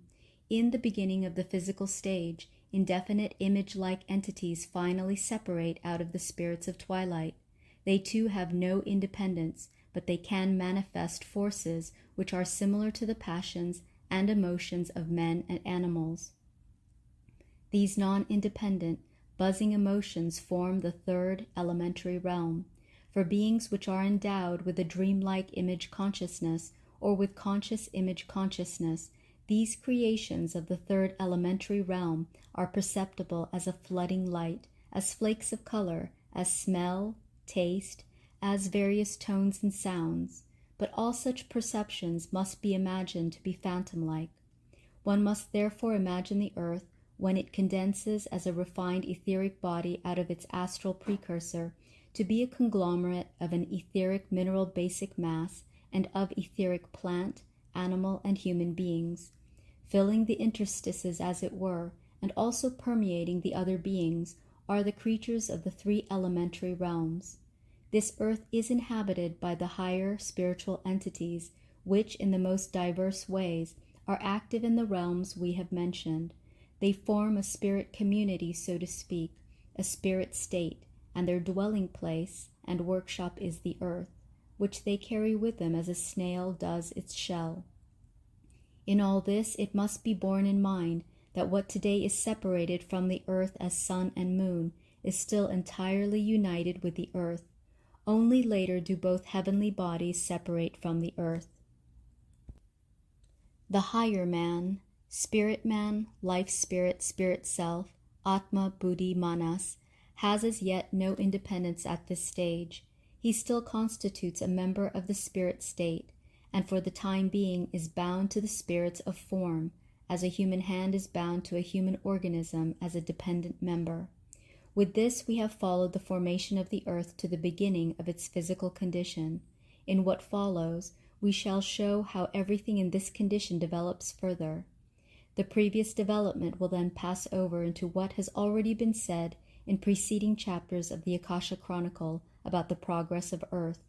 In the beginning of the physical stage, indefinite image-like entities finally separate out of the spirits of twilight. They too have no independence, but they can manifest forces which are similar to the passions and emotions of men and animals. These non-independent, buzzing emotions form the third elementary realm. For beings which are endowed with a dreamlike image consciousness or with conscious image consciousness, these creations of the third elementary realm are perceptible as a flooding light, as flakes of color, as smell, taste, as various tones and sounds. But all such perceptions must be imagined to be phantom-like. One must therefore imagine the earth, when it condenses as a refined etheric body out of its astral precursor, to be a conglomerate of an etheric mineral basic mass and of etheric plant, animal, and human beings, filling the interstices as it were, and also permeating the other beings, are the creatures of the three elementary realms. This earth is inhabited by the higher spiritual entities, which in the most diverse ways are active in the realms we have mentioned. They form a spirit community, so to speak, a spirit state, and their dwelling place and workshop is the earth, which they carry with them as a snail does its shell. In all this it must be borne in mind that what today is separated from the earth as sun and moon is still entirely united with the earth. Only later do both heavenly bodies separate from the earth. The higher man, spirit man, life spirit, spirit self, Atma, Buddhi, Manas, has as yet no independence at this stage. He still constitutes a member of the spirit state, and for the time being is bound to the spirits of form, as a human hand is bound to a human organism as a dependent member. With this we have followed the formation of the earth to the beginning of its physical condition. In what follows, we shall show how everything in this condition develops further. The previous development will then pass over into what has already been said in preceding chapters of the Akasha Chronicle about the progress of earth.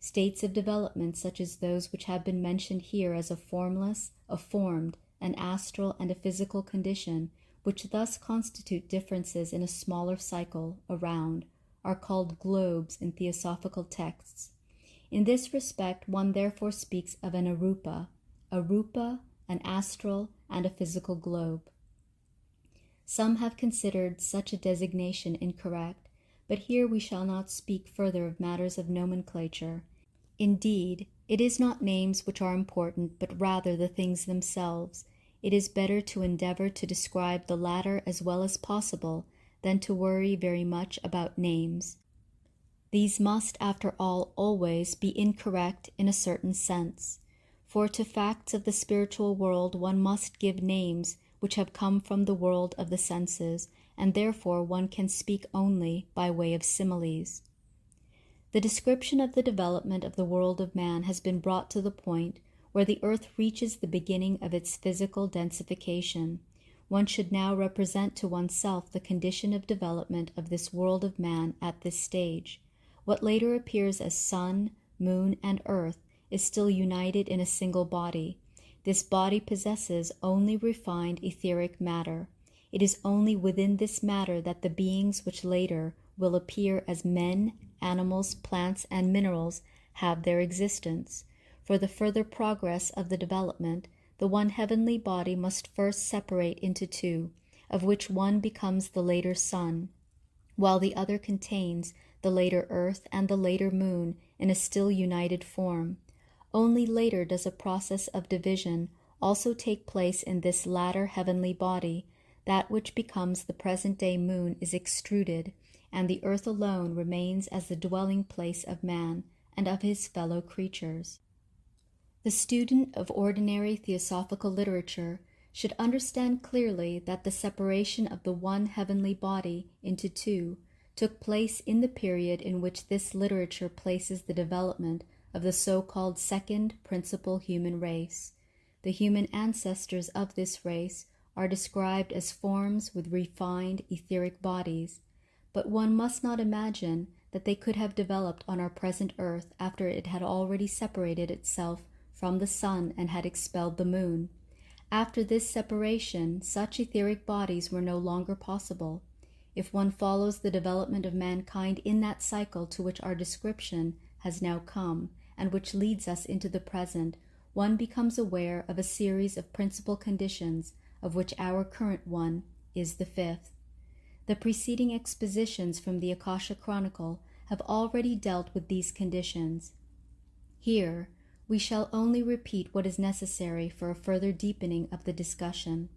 States of development such as those which have been mentioned here as a formless, a formed, an astral, and a physical condition, which thus constitute differences in a smaller cycle around, are called globes in theosophical texts. In this respect, one therefore speaks of an arupa, an astral, and a physical globe. Some have considered such a designation incorrect, but here we shall not speak further of matters of nomenclature. Indeed, it is not names which are important, but rather the things themselves. It is better to endeavor to describe the latter as well as possible than to worry very much about names. These must, after all, always be incorrect in a certain sense. For to facts of the spiritual world one must give names which have come from the world of the senses, and therefore one can speak only by way of similes. The description of the development of the world of man has been brought to the point where the earth reaches the beginning of its physical densification. One should now represent to oneself the condition of development of this world of man at this stage. What later appears as sun, moon, and earth is still united in a single body. This body possesses only refined etheric matter. It is only within this matter that the beings which later will appear as men, animals, plants, and minerals have their existence. For the further progress of the development, the one heavenly body must first separate into two, of which one becomes the later sun, while the other contains the later earth and the later moon in a still united form. Only later does a process of division also take place in this latter heavenly body. That which becomes the present-day moon is extruded, and the earth alone remains as the dwelling place of man and of his fellow creatures. The student of ordinary theosophical literature should understand clearly that the separation of the one heavenly body into two took place in the period in which this literature places the development of the so-called second principal human race. The human ancestors of this race are described as forms with refined etheric bodies, but one must not imagine that they could have developed on our present earth after it had already separated itself from the sun and had expelled the moon. After this separation, such etheric bodies were no longer possible. If one follows the development of mankind in that cycle to which our description has now come, and which leads us into the present, one becomes aware of a series of principal conditions, of which our current one is the fifth. The preceding expositions from the Akasha Chronicle have already dealt with these conditions. Here, we shall only repeat what is necessary for a further deepening of the discussion.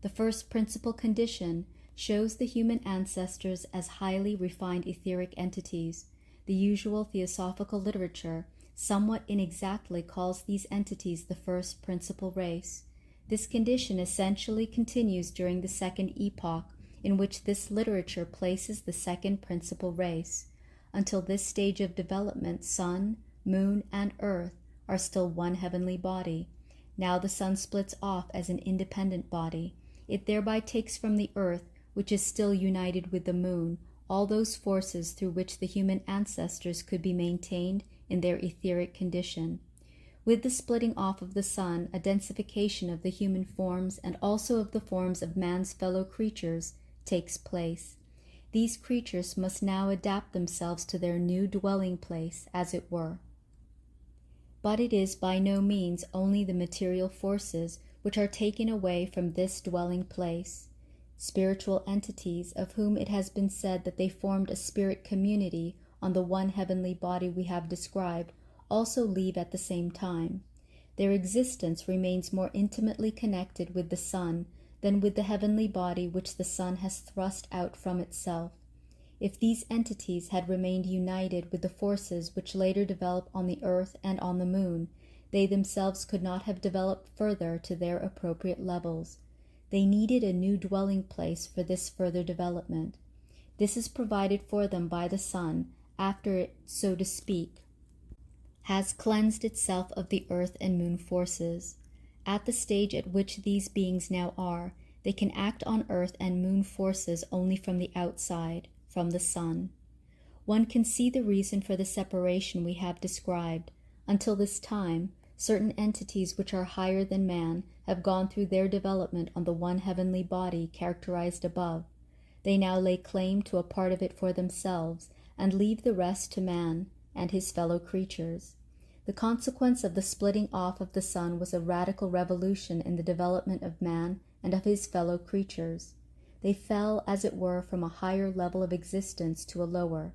The first principal condition shows the human ancestors as highly refined etheric entities. The usual theosophical literature somewhat inexactly calls these entities the first principal race. This condition essentially continues during the second epoch, in which this literature places the second principal race. Until this stage of development, sun, moon, and earth are still one heavenly body. Now the sun splits off as an independent body. It thereby takes from the earth, which is still united with the moon, all those forces through which the human ancestors could be maintained in their etheric condition. With the splitting off of the sun, a densification of the human forms and also of the forms of man's fellow creatures takes place. These creatures must now adapt themselves to their new dwelling place, as it were. But it is by no means only the material forces which are taken away from this dwelling place. Spiritual entities, of whom it has been said that they formed a spirit community on the one heavenly body we have described, also leave at the same time. Their existence remains more intimately connected with the sun than with the heavenly body which the sun has thrust out from itself. If these entities had remained united with the forces which later develop on the earth and on the moon, they themselves could not have developed further to their appropriate levels. They needed a new dwelling place for this further development. This is provided for them by the sun, after it, so to speak, has cleansed itself of the earth and moon forces. At the stage at which these beings now are, they can act on earth and moon forces only from the outside, from the sun. One can see the reason for the separation we have described. Until this time, certain entities which are higher than man have gone through their development on the one heavenly body characterized above. They now lay claim to a part of it for themselves, and leave the rest to man and his fellow creatures. The consequence of the splitting off of the sun was a radical revolution in the development of man and of his fellow creatures. They fell, as it were, from a higher level of existence to a lower.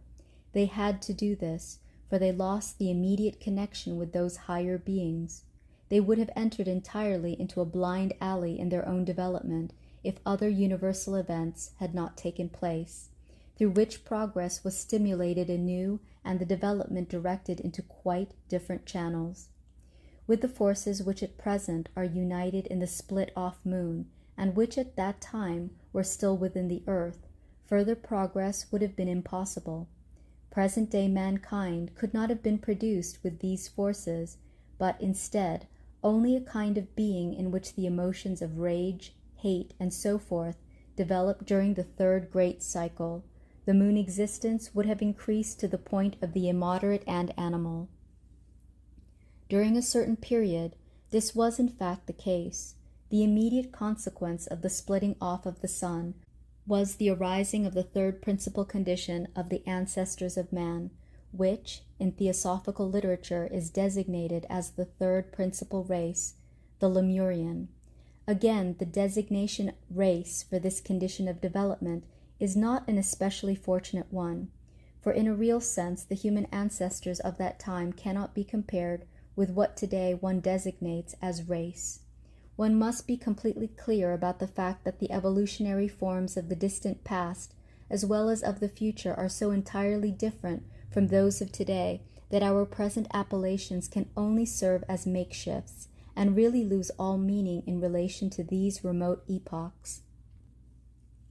They had to do this, for they lost the immediate connection with those higher beings. They would have entered entirely into a blind alley in their own development if other universal events had not taken place, through which progress was stimulated anew and the development directed into quite different channels. With the forces which at present are united in the split-off moon, and which at that time were still within the earth, further progress would have been impossible. Present-day mankind could not have been produced with these forces, but instead only a kind of being in which the emotions of rage, hate, and so forth developed during the third great cycle. The moon existence would have increased to the point of the immoderate and animal. During a certain period, this was in fact the case. The immediate consequence of the splitting off of the sun was the arising of the third principal condition of the ancestors of man, which, in theosophical literature, is designated as the third principal race, the Lemurian. Again, the designation race for this condition of development is not an especially fortunate one, for in a real sense the human ancestors of that time cannot be compared with what today one designates as race. One must be completely clear about the fact that the evolutionary forms of the distant past as well as of the future are so entirely different from those of today that our present appellations can only serve as makeshifts and really lose all meaning in relation to these remote epochs.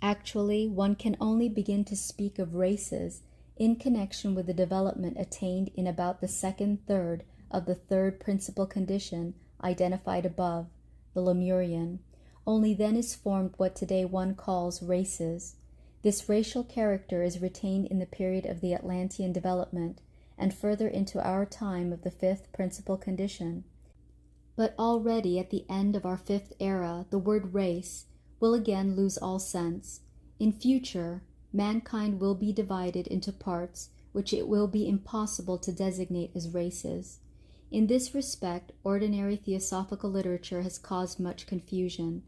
Actually, one can only begin to speak of races in connection with the development attained in about the second third of the third principal condition identified above, the Lemurian. Only then is formed what today one calls races. This racial character is retained in the period of the Atlantean development and further into our time of the fifth principal condition. But already at the end of our fifth era, the word race will again lose all sense. In future, mankind will be divided into parts which it will be impossible to designate as races. In this respect, ordinary theosophical literature has caused much confusion.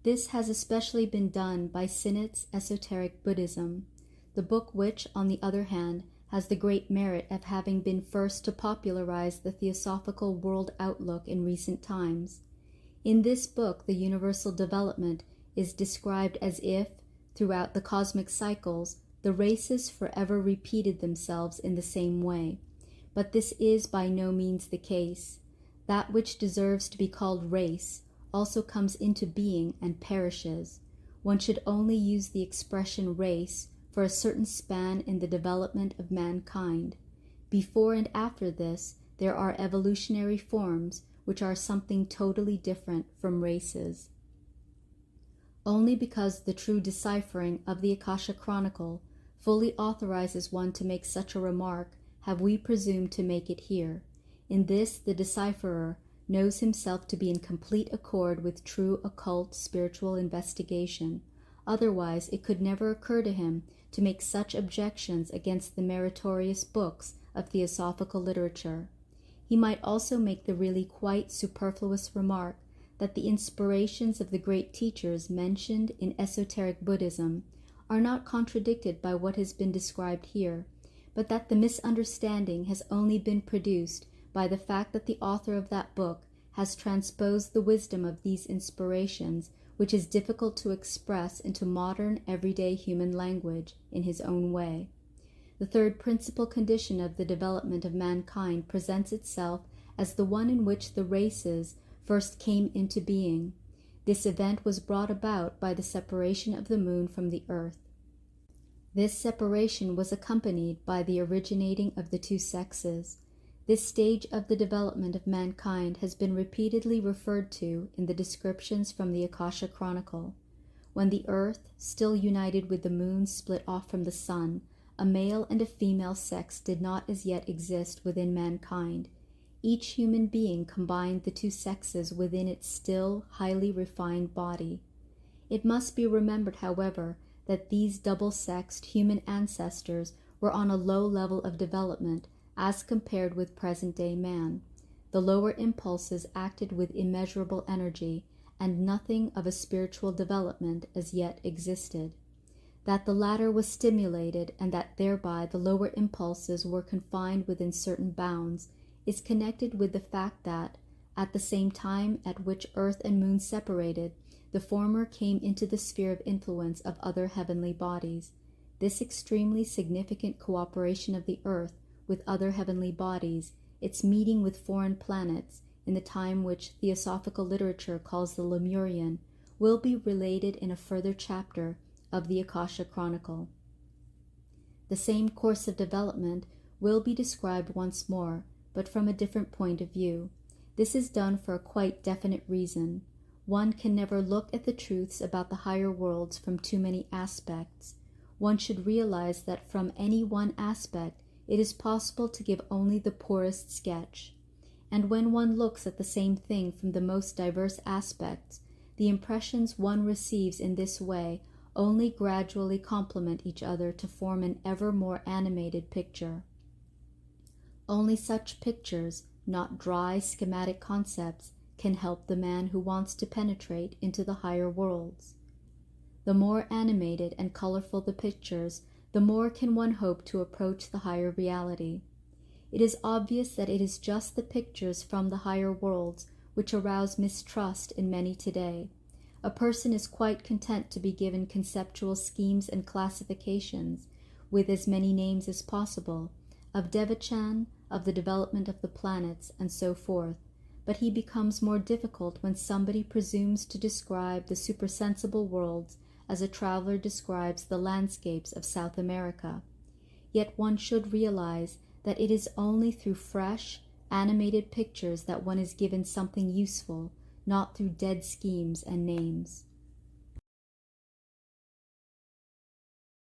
This has especially been done by Sinnott's Esoteric Buddhism, the book which, on the other hand, has the great merit of having been first to popularize the theosophical world outlook in recent times. In this book, the universal development is described as if, throughout the cosmic cycles, the races forever repeated themselves in the same way. But this is by no means the case. That which deserves to be called race also comes into being and perishes. One should only use the expression race for a certain span in the development of mankind. Before and after this, there are evolutionary forms which are something totally different from races. Only because the true deciphering of the Akasha Chronicle fully authorizes one to make such a remark have we presumed to make it here. In this, the decipherer knows himself to be in complete accord with true occult spiritual investigation. Otherwise, it could never occur to him to make such objections against the meritorious books of theosophical literature. He might also make the really quite superfluous remark that the inspirations of the great teachers mentioned in esoteric Buddhism are not contradicted by what has been described here, but that the misunderstanding has only been produced by the fact that the author of that book has transposed the wisdom of these inspirations, which is difficult to express into modern, everyday human language in his own way. The third principal condition of the development of mankind presents itself as the one in which the races first came into being. This event was brought about by the separation of the moon from the earth. This separation was accompanied by the originating of the two sexes. This stage of the development of mankind has been repeatedly referred to in the descriptions from the Akasha Chronicle. When the earth, still united with the moon, split off from the sun, a male and a female sex did not as yet exist within mankind. Each human being combined the two sexes within its still, highly refined body. It must be remembered, however, that these double-sexed human ancestors were on a low level of development as compared with present-day man. The lower impulses acted with immeasurable energy, and nothing of a spiritual development as yet existed. That the latter was stimulated, and that thereby the lower impulses were confined within certain bounds, is connected with the fact that, at the same time at which earth and moon separated, the former came into the sphere of influence of other heavenly bodies. This extremely significant cooperation of the earth with other heavenly bodies, its meeting with foreign planets, in the time which theosophical literature calls the Lemurian, will be related in a further chapter of the Akasha Chronicle. The same course of development will be described once more, but from a different point of view. This is done for a quite definite reason. One can never look at the truths about the higher worlds from too many aspects. One should realize that from any one aspect it is possible to give only the poorest sketch. And when one looks at the same thing from the most diverse aspects, the impressions one receives in this way only gradually complement each other to form an ever more animated picture. Only such pictures, not dry schematic concepts, can help the man who wants to penetrate into the higher worlds. The more animated and colorful the pictures, the more can one hope to approach the higher reality. It is obvious that it is just the pictures from the higher worlds which arouse mistrust in many today. A person is quite content to be given conceptual schemes and classifications, with as many names as possible, of Devachan, of the development of the planets, and so forth. But he becomes more difficult when somebody presumes to describe the supersensible worlds as a traveler describes the landscapes of South America. Yet one should realize that it is only through fresh, animated pictures that one is given something useful, not through dead schemes and names.